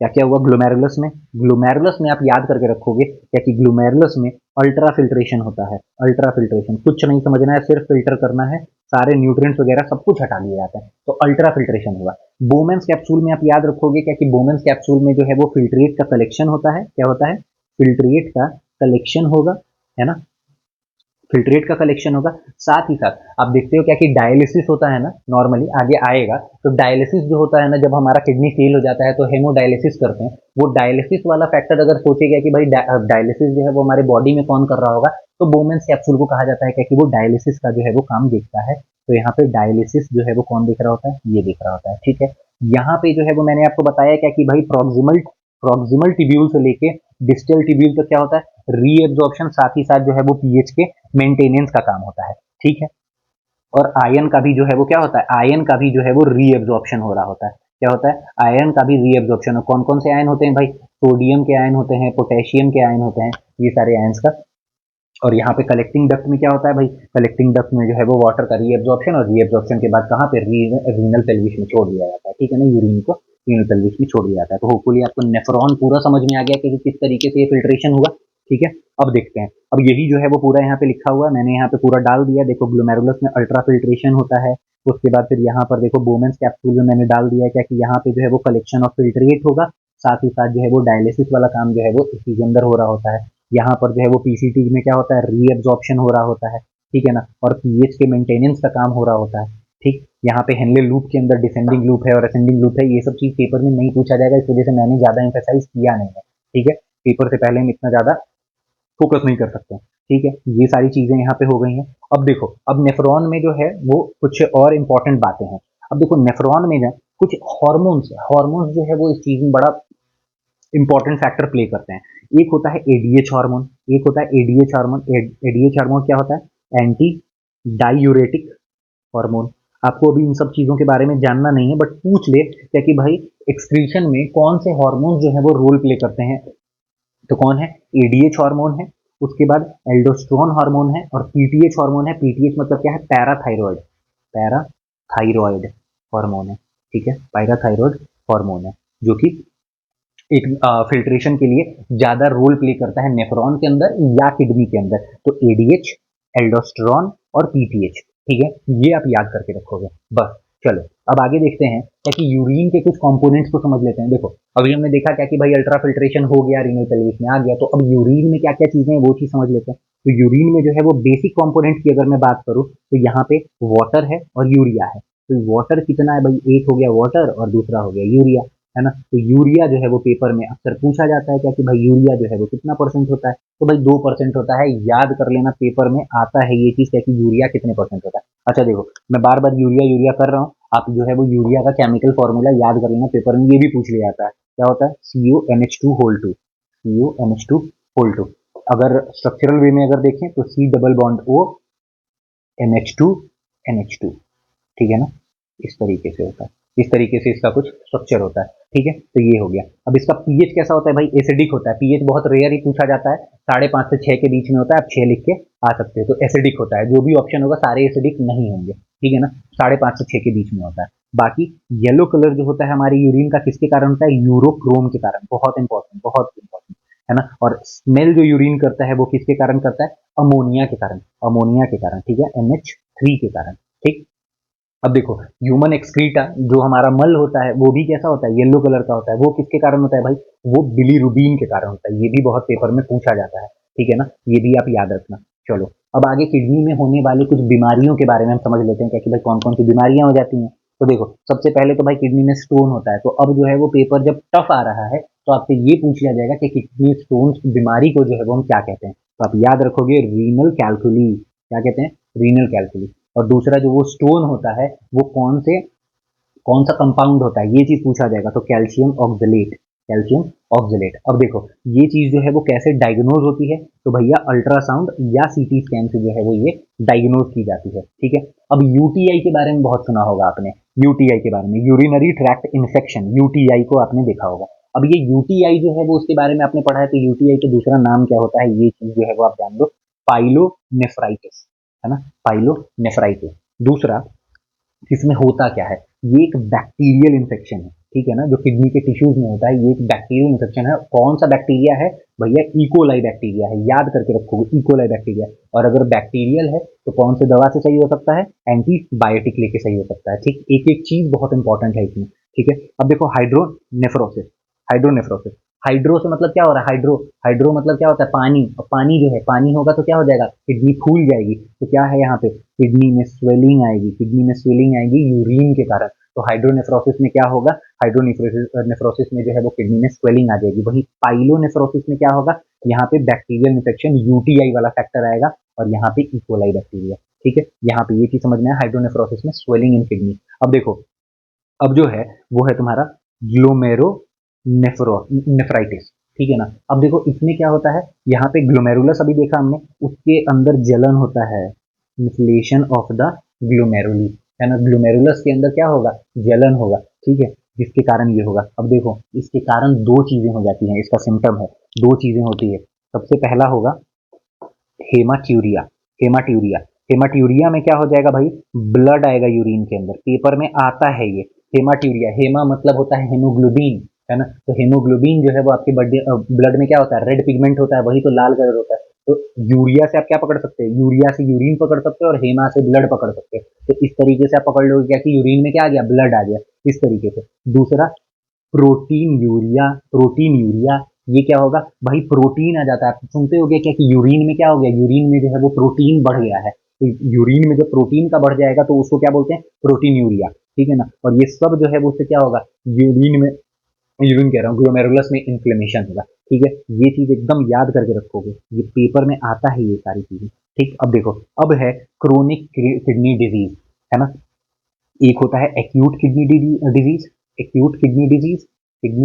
क्या क्या हुआ ग्लोमेरुलस में। ग्लोमेरुलस में आप याद करके रखोगे क्या कि ग्लोमेरुलस में अल्ट्रा फिल्ट्रेशन होता है। अल्ट्रा फिल्ट्रेशन कुछ नहीं समझना है, सिर्फ फिल्टर करना है, सारे न्यूट्रिएंट्स वगैरह सब कुछ हटा दिए जाते हैं, तो अल्ट्रा फिल्ट्रेशन हुआ। बोमेन्स कैप्सूल में आप याद रखोगे क्या कि बोमेन्स कैप्सूल में जो है वो फिल्ट्रेट का कलेक्शन होता है। क्या होता है, फिल्ट्रेट का कलेक्शन होगा, है ना, फिल्ट्रेट का कलेक्शन होगा। साथ ही साथ आप देखते हो क्या कि डायलिसिस होता है ना, नॉर्मली आगे आएगा। तो डायलिसिस जो होता है ना, जब हमारा किडनी फेल हो जाता है तो हेमोडायलिसिस करते हैं। वो डायलिसिस वाला फैक्टर अगर सोचेगा कि भाई डायलिसिस जो है वो हमारे बॉडी में कौन कर रहा होगा, तो बोमेन्स कैप्सूल को कहा जाता है क्या कि वो डायलिसिस का जो है वो काम देखता है। तो यहाँ पे डायलिसिस जो है वो कौन देख रहा होता है, ये देख रहा होता है, ठीक है। यहाँ पे जो है वो मैंने आपको बताया क्या कि भाई प्रॉक्सिमल टिब्यूल से लेके डिस्टल टिब्यूल तक क्या होता है, रीएब्जॉर्प्शन, साथ ही साथ जो है वो पीएच के मेंटेनेंस का काम होता है, ठीक है। और आयन का भी जो है वो क्या होता है, आयन का भी जो है वो रीएब्जॉर्प्शन हो रहा होता है। क्या होता है, आयन का भी रीएब्जॉर्प्शन। कौन कौन से आयन होते हैं भाई, सोडियम के आयन होते हैं, पोटेशियम के आयन होते हैं, ये सारे आयन्स का। और यहाँ पे कलेक्टिंग डक्ट में क्या होता है भाई, कलेक्टिंग डक्ट में जो है वो वाटर का रीएब्जॉर्प्शन, और रीएब्जॉर्प्शन के बाद कहाँ पे रीनल पेल्विस में छोड़ दिया जाता है, ठीक है ना, यूरिन को रीनल पेल्विस में छोड़ दिया जाता है। तो होपफुली आपको नेफ्रॉन पूरा समझ में आ गया कि किस तरीके से ये फिल्ट्रेशन हुआ। ठीक है, अब देखते हैं। अब यही जो है वो पूरा यहाँ पे लिखा हुआ है, मैंने यहाँ पे पूरा डाल दिया। देखो ग्लोमेरुलस में अल्ट्रा फिल्ट्रेशन होता है, उसके बाद फिर यहाँ पर देखो बोमेंस कैप्सूल में मैंने डाल दिया क्या कि यहाँ पे जो है वो कलेक्शन ऑफ फिल्ट्रेट होगा, साथ ही साथ जो है वो डायलिसिस वाला काम जो है वो इसी के अंदर हो रहा होता है। यहाँ पर जो है वो पीसीटी में क्या होता है, रीएब्जॉर्प्शन हो रहा होता है, ठीक है ना, और पीएच के मेंटेनेंस का काम हो रहा होता है। ठीक, यहाँ पे हेनले लूप के अंदर डिसेंडिंग लूप है और असेंडिंग लूप है, ये सब चीज पेपर में नहीं पूछा जाएगा, इस वजह से मैंने ज्यादा एम्फेसाइज किया नहीं है। ठीक है, पेपर से पहले हम इतना ज्यादा फोकस नहीं कर सकते। ठीक है, ये सारी चीजें यहाँ पे हो गई हैं। अब देखो, अब नेफ्रॉन में जो है वो कुछ और इंपॉर्टेंट बातें हैं। अब देखो नेफ्रॉन में ना कुछ हॉर्मोन्स, हॉर्मोन्स जो है वो इस चीज में बड़ा इंपॉर्टेंट फैक्टर प्ले करते हैं। एक होता है एडीएच हार्मोन, एक होता है एडीएच हार्मोन। एडीएच हार्मोन क्या होता है, एंटी डायूरेटिक हार्मोन। आपको अभी इन सब चीजों के बारे में जानना नहीं है, बट पूछ ले क्या कि भाई एक्सक्रीशन में कौन से हार्मोन जो है वो रोल प्ले करते हैं, तो कौन है, एडीएच हार्मोन है, उसके बाद एल्डोस्टेरोन हार्मोन है और पीटीएच हार्मोन है। पीटीएच मतलब क्या है, पैराथायरॉयड, पैराथायरॉयड हार्मोन है। ठीक है, पैराथायरॉयड हार्मोन है जो कि एक फिल्ट्रेशन के लिए ज्यादा रोल प्ले करता है नेफ्रॉन के अंदर या किडनी के अंदर। तो एडीएच, एल्डोस्टेरोन और पीटीएच। ठीक है, ये आप याद करके रखोगे बस। चलो अब आगे देखते हैं क्या कि यूरिन के कुछ कंपोनेंट्स को समझ लेते हैं। देखो अभी हमने देखा क्या कि भाई अल्ट्रा फिल्ट्रेशन हो गया, रीनल पेल्विस में आ गया, तो अब यूरिन में क्या क्या चीजें हैं वो चीज समझ लेते हैं। तो यूरिन में जो है वो बेसिक कंपोनेंट की अगर मैं बात करूं तो यहाँ पे वाटर है और यूरिया है। तो वाटर कितना है भाई, एक हो गया वाटर और दूसरा हो गया यूरिया, है ना। तो यूरिया जो है वो पेपर में अक्सर पूछा जाता है क्या कि भाई यूरिया जो है वो कितना परसेंट होता है, तो भाई 2% होता है। याद कर लेना, पेपर में आता है ये चीज क्या कि यूरिया कितने परसेंट होता है। अच्छा देखो, मैं बार बार यूरिया यूरिया कर रहा हूँ, आप जो है वो यूरिया का केमिकल फॉर्मूला याद कर लेना, पेपर में ये भी पूछ लिया जाता है। क्या होता है, CuNH2 CuNH2 अगर स्ट्रक्चरल वे में अगर देखें तो C double bond O NH2 ठीक है ना, इस तरीके से होता है, इस तरीके से इसका कुछ स्ट्रक्चर होता है। ठीक है, तो ये हो गया। अब इसका पीएच कैसा होता है भाई, एसिडिक होता है। पीएच बहुत रेयर ही पूछा जाता है, 5.5 से 6 के बीच में होता है, आप 6 लिख के आ सकते हो। तो एसिडिक होता है, जो भी ऑप्शन होगा सारे एसिडिक नहीं होंगे। ठीक है ना, 5.5 से 6 के बीच में होता है। बाकी येलो कलर जो होता है हमारे यूरिन का किसके कारण होता है, यूरोक्रोम के कारण। बहुत इंपॉर्टेंट, बहुत इंपॉर्टेंट, है ना। और स्मेल जो यूरिन करता है वो किसके कारण करता है, अमोनिया के कारण, अमोनिया के कारण। ठीक है, NH3 के कारण। ठीक, अब देखो ह्यूमन एक्सक्रीटा जो हमारा मल होता है वो भी कैसा होता है, येलो कलर का होता है। वो किसके कारण होता है भाई, वो बिलीरुबिन के कारण होता है। ये भी बहुत पेपर में पूछा जाता है। ठीक है ना, ये भी आप याद रखना। चलो अब आगे किडनी में होने वाली कुछ बीमारियों के बारे में हम समझ लेते हैं क्या कि भाई कौन कौन सी बीमारियां हो जाती हैं। तो देखो सबसे पहले तो भाई किडनी में स्टोन होता है। तो अब जो है वो पेपर जब टफ आ रहा है तो आपसे ये पूछ लिया जाएगा कि किडनी स्टोन बीमारी को जो है वो हम क्या कहते हैं। तो आप याद रखोगे रीनल कैल्कुली, क्या कहते हैं, रीनल कैल्कुली। और दूसरा जो वो स्टोन होता है वो कौन सा कंपाउंड होता है, ये चीज पूछा जाएगा। तो कैल्शियम ऑक्सलेट, कैल्शियम ऑक्सलेट। अब देखो ये चीज जो है वो कैसे डायग्नोज होती है, तो भैया अल्ट्रासाउंड या सीटी स्कैन से जो है वो ये डायग्नोज की जाती है। ठीक है, अब यूटीआई के बारे में बहुत सुना होगा आपने, यूटीआई के बारे में, यूरिनरी ट्रैक्ट इन्फेक्शन, यूटीआई को आपने देखा होगा। अब ये यूटीआई जो है वो उसके बारे में आपने पढ़ा है, तो यूटीआई का दूसरा नाम क्या होता है, ये चीज जो है वो आप जान लो, पाइलोनेफ्राइटिस, है ना, पाइलोनेफ्राइटिस। दूसरा इसमें होता क्या है, ये एक बैक्टीरियल इन्फेक्शन है। ठीक है ना, जो किडनी के टिश्यूज में होता है ये एक बैक्टीरियल इन्फेक्शन है। कौन सा बैक्टीरिया है भैया, इकोलाई बैक्टीरिया है, याद करके रखोगे इकोलाई बैक्टीरिया। और अगर बैक्टीरियल है तो कौन से दवा से सही हो सकता है, एंटीबायोटिक लेके सही हो सकता है। ठीक, एक एक चीज बहुत इंपॉर्टेंट है इसमें। ठीक है, अब देखो हाइड्रोनेफ्रोसिस, हाइड्रोनेफ्रोसिस, हाइड्रो से मतलब क्या हो रहा है, हाइड्रो, हाइड्रो मतलब क्या होता है, पानी। और पानी जो है, पानी होगा तो क्या हो जाएगा, किडनी फूल जाएगी। तो क्या है यहाँ पे, किडनी में स्वेलिंग आएगी, किडनी में स्वेलिंग आएगी यूरिन के कारण। तो हाइड्रोनेफ्रोसिस में क्या होगा, हाइड्रोनेफ्रोसिस में जो है वो किडनी में स्वेलिंग आ जाएगी। वहीं पाइलोनेफ्रोसिस में क्या होगा, यहाँ पे बैक्टीरियल इन्फेक्शन यूटीआई वाला फैक्टर आएगा और यहाँ पे इकोलाई बैक्टीरिया। ठीक है, यहाँ पे ये चीज समझ में है, हाइड्रोनेफ्रोसिस में स्वेलिंग इन किडनी। अब देखो, अब जो है वो है तुम्हारा ग्लोमेरो नेफ्राइटिस। ठीक है ना, अब देखो इसमें क्या होता है, यहाँ पे ग्लोमेरुलस अभी देखा हमने, उसके अंदर जलन होता है, इन्फ्लेशन ऑफ द ग्लोमेरुली, है ना। ग्लोमेरुलस के अंदर क्या होगा, जलन होगा। ठीक है, जिसके कारण ये होगा। अब देखो इसके कारण दो चीजें हो जाती हैं, इसका सिम्टम है, दो चीजें होती है। सबसे पहला होगा हेमाट्यूरिया, हेमाट्यूरिया। हेमाट्यूरिया में क्या हो जाएगा भाई, ब्लड आएगा यूरिन के अंदर, पेपर में आता है ये। हेमाट्यूरिया, हेमा मतलब होता है हेमोग्लोबिन, है ना। तो हेमोग्लोबिन जो है वो आपके ब्लड में क्या होता है, रेड पिगमेंट होता है, वही तो लाल कलर होता है। तो यूरिया से आप क्या पकड़ सकते हैं, यूरिया से यूरिन पकड़ सकते हो और हेमा से ब्लड पकड़ सकते हो। तो इस तरीके से आप पकड़ लोगे क्या कि यूरिन में क्या आ गया, ब्लड आ गया, इस तरीके से। दूसरा प्रोटीन यूरिया, प्रोटीन यूरिया, ये क्या होगा भाई, प्रोटीन आ जाता है। आप सुनते हो गया क्या कि यूरिन में क्या हो गया, यूरिन में जो है वो प्रोटीन बढ़ गया है। तो यूरिन में जब प्रोटीन का बढ़ जाएगा तो उसको क्या बोलते हैं, प्रोटीन यूरिया, ठीक है ना। और ये सब जो है वो उससे क्या होगा, यूरिन में, यूरिन कह रहा हूँ, ग्लोमेरुलस में इन्फ्लेमेशन होगा, ठीक है। ये चीज एकदम याद करके रखोगे, ये पेपर में आता है ये सारी चीजें, ठीक। अब देखो, अब है क्रोनिक किडनी डिजीज, है ना। एक होता है acute kidney disease, acute kidney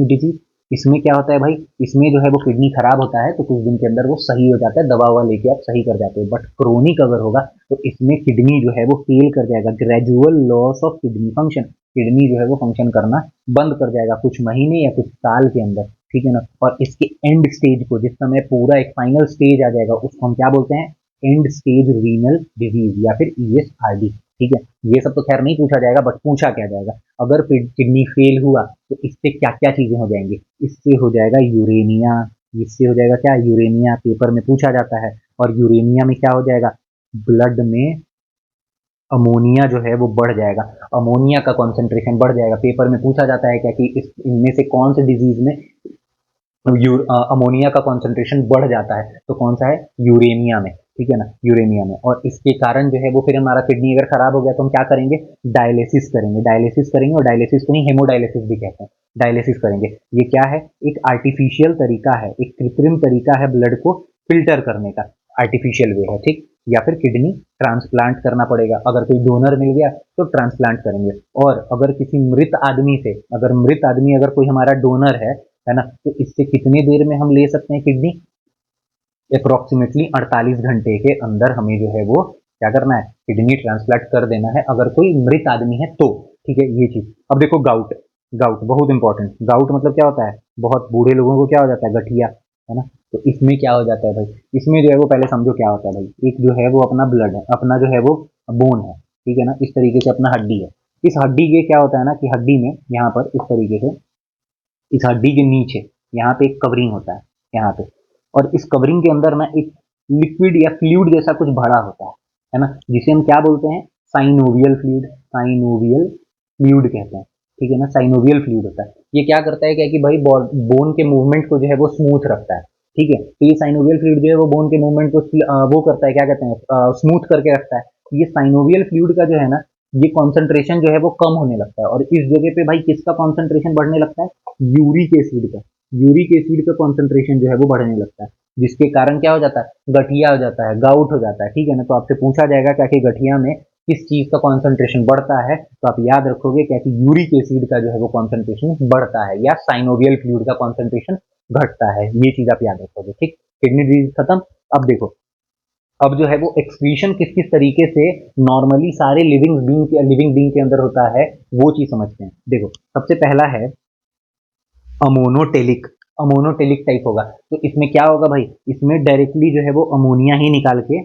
disease. इसमें क्या होता है भाई, इसमें जो है वो किडनी खराब होता है तो कुछ दिन के अंदर वो सही हो जाता है, दवा ववा लेके आप सही कर जाते हो। बट क्रोनिक अगर होगा तो इसमें किडनी जो है वो फेल कर जाएगा, gradual loss of kidney function, kidney जो है वो फंक्शन करना बंद कर जाएगा कुछ महीने या कुछ साल के अंदर, ठीक है ना। और इसके एंड स्टेज को, जिस समय पूरा एक फाइनल स्टेज आ जाएगा, उसको हम क्या बोलते हैं, एंड स्टेज रीनल डिजीज या फिर ईएसआरडी, ठीक है। ये सब तो खैर नहीं पूछा जाएगा, बट पूछा क्या जाएगा, अगर किडनी फेल हुआ तो इससे क्या क्या चीजें हो जाएंगी, इससे हो जाएगा यूरेनिया, इससे हो जाएगा क्या, यूरेनिया, पेपर में पूछा जाता है। और यूरेनिया में क्या हो जाएगा, ब्लड में अमोनिया जो है वो बढ़ जाएगा, अमोनिया का कॉन्सेंट्रेशन बढ़ जाएगा। पेपर में पूछा जाता है क्या कि इनमें से कौन से डिजीज में अमोनिया का कॉन्सेंट्रेशन बढ़ जाता है, तो कौन सा है, यूरेनिया में, ठीक है ना, यूरेनिया में। और इसके कारण जो है वो फिर हमारा किडनी अगर खराब हो गया तो हम क्या करेंगे, डायलिसिस करेंगे, डायलिसिस करेंगे। और डायलिसिस को ही हेमोडायलिसिस भी कहते हैं, डायलिसिस करेंगे। ये क्या है, एक आर्टिफिशियल तरीका है, एक कृत्रिम तरीका है ब्लड को फिल्टर करने का, आर्टिफिशियल वे है, ठीक। या फिर किडनी ट्रांसप्लांट करना पड़ेगा, अगर कोई डोनर मिल गया तो ट्रांसप्लांट करेंगे। और अगर किसी मृत आदमी से, अगर मृत आदमी अगर कोई हमारा डोनर है ना, तो इससे कितने देर में हम ले सकते हैं किडनी, अप्रोक्सीमेटली 48 घंटे के अंदर हमें जो है वो क्या करना है, किडनी ट्रांसप्लांट कर देना है, अगर कोई मृत आदमी है तो, ठीक है। ये चीज। अब देखो गाउट, गाउट बहुत इंपॉर्टेंट, गाउट मतलब क्या होता है, बहुत बूढ़े लोगों को क्या हो जाता है, गठिया, है ना। तो इसमें क्या हो जाता है भाई, इसमें जो है वो पहले समझो क्या होता है भाई, एक जो है वो अपना ब्लड है, अपना जो है वो बोन है, ठीक है ना, इस तरीके से अपना हड्डी है। इस हड्डी के क्या होता है ना कि हड्डी में यहाँ पर इस तरीके से, इस हड्डी के नीचे यहाँ पे एक कवरिंग होता है, यहाँ पे। और इस कवरिंग के अंदर ना एक लिक्विड या फ्लूइड जैसा कुछ भरा होता है ना, जिसे हम क्या बोलते हैं, साइनोवियल फ्लूइड, साइनोवियल फ्लूइड कहते हैं, ठीक है ना, साइनोवियल फ्लूइड होता है। ये क्या करता है, क्या कि भाई बोन के मूवमेंट को जो है वो स्मूथ रखता है, ठीक है। तो ये साइनोवियल फ्लूइड जो है वो बोन के मूवमेंट को वो करता है, क्या कहते हैं, स्मूथ करके रखता है। ये साइनोवियल फ्लूइड का जो है ना, ये कॉन्सेंट्रेशन जो है वो कम होने लगता है। और इस जगह पे भाई किसका कॉन्सेंट्रेशन बढ़ने लगता है, यूरिक एसिड का, यूरिक एसिड का कॉन्सेंट्रेशन जो है वो बढ़ने लगता है, जिसके कारण क्या हो जाता है, गठिया हो जाता है, गाउट हो जाता है, ठीक है ना। तो आपसे पूछा जाएगा क्या कि गठिया में किस चीज का कॉन्सेंट्रेशन बढ़ता है, तो आप याद रखोगे क्या कि यूरिक एसिड का जो है वो कॉन्सेंट्रेशन बढ़ता है, या साइनोवियल फ्लूइड का कॉन्सेंट्रेशन घटता है। ये चीज आप याद रखोगे, ठीक। किडनी डिजीज खत्म। अब देखो, अब जो है वो एक्सक्रीशन किस किस तरीके से नॉर्मली सारे लिविंग बींग के अंदर होता है, वो चीज समझते हैं। देखो, सबसे पहला है अमोनोटेलिक, अमोनोटेलिक टाइप होगा। तो इसमें क्या होगा भाई, इसमें डायरेक्टली जो है वो अमोनिया ही निकाल के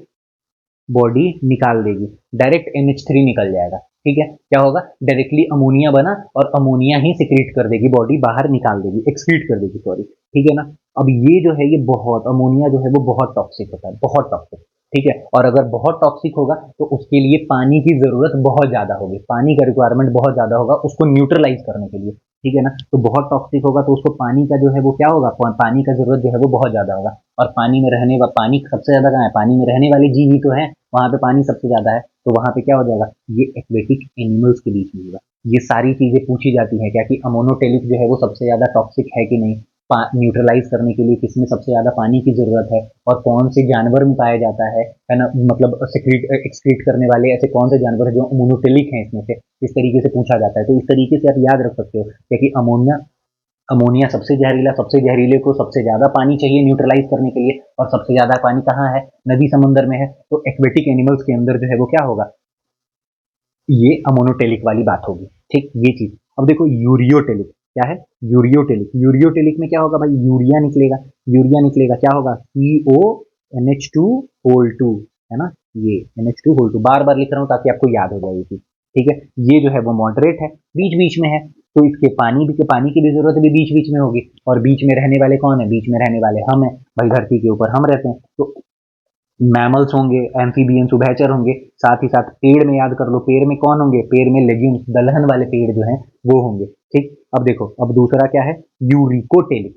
बॉडी निकाल देगी, डायरेक्ट NH3 निकल जाएगा, ठीक है। क्या होगा, डायरेक्टली अमोनिया बना और अमोनिया ही सिक्रीट कर देगी, बॉडी बाहर निकाल देगी, एक्सक्रीट कर देगी, सॉरी, ठीक है ना। अब ये जो है, ये बहुत अमोनिया जो है वो बहुत टॉक्सिक होता है, बहुत टॉक्सिक, ठीक है। और अगर बहुत टॉक्सिक होगा तो उसके लिए पानी की जरूरत बहुत ज्यादा होगी, पानी का रिक्वायरमेंट बहुत ज्यादा होगा उसको न्यूट्रलाइज करने के लिए, ठीक है ना। तो बहुत टॉक्सिक होगा तो उसको पानी का जो है वो क्या होगा, पानी का जरूरत जो है वो बहुत ज्यादा होगा। और पानी में रहने वाला, पानी सबसे ज्यादा कहाँ है, पानी में रहने वाले जीव ही तो है, वहां पे पानी सबसे ज्यादा है। तो वहां पे क्या हो जाएगा, ये एक्वेटिक एनिमल्स के बीच में होगा। ये सारी चीजें पूछी जाती है क्या कि अमोनोटेलिक जो है वो सबसे ज्यादा टॉक्सिक है कि नहीं, न्यूट्रलाइज करने के लिए किसमें सबसे ज्यादा पानी की जरूरत है, और कौन से जानवर में पाया जाता है ना, मतलब एक्सक्रीट करने वाले ऐसे कौन से जानवर है जो अमोनोटेलिक हैं इसमें से, इस तरीके से पूछा जाता है। तो इस तरीके से आप याद रख सकते हो क्योंकि अमोनिया, अमोनिया सबसे जहरीला, सबसे जहरीले को सबसे ज्यादा पानी चाहिए न्यूट्रलाइज करने के लिए, और सबसे ज्यादा पानी कहाँ है, नदी समंदर में है। तो एक्वेटिक एनिमल्स के अंदर जो है वो क्या होगा, ये अमोनोटेलिक वाली बात होगी, ठीक, ये चीज। अब देखो यूरियोटेलिक, क्या है, यूरियोटेलिक, यूरियोटेलिक में क्या होगा भाई, यूरिया निकलेगा, यूरिया निकलेगा, क्या होगा, CO NH2 होल 2, है ना, ये NH2 होल 2 बार बार लिख रहा हूँ ताकि आपको याद हो जाए ये चीज। ठीक है, ये जो है वो मॉडरेट है, बीच बीच में है, तो इसके पानी की भी जरूरत भी बीच बीच में होगी, और बीच में रहने वाले कौन है, बीच में रहने वाले हम है भाई, धरती के ऊपर हम रहते हैं, तो मैमल्स होंगे, एम्फीबियंस उभयचर होंगे, साथ ही साथ पेड़ में याद कर लो, पेड़ में कौन होंगे, पेड़ में लेग्यूम्स दलहन वाले पेड़ जो हैं वो होंगे। ठीक, अब देखो, अब दूसरा क्या है, यूरिकोटेलिक।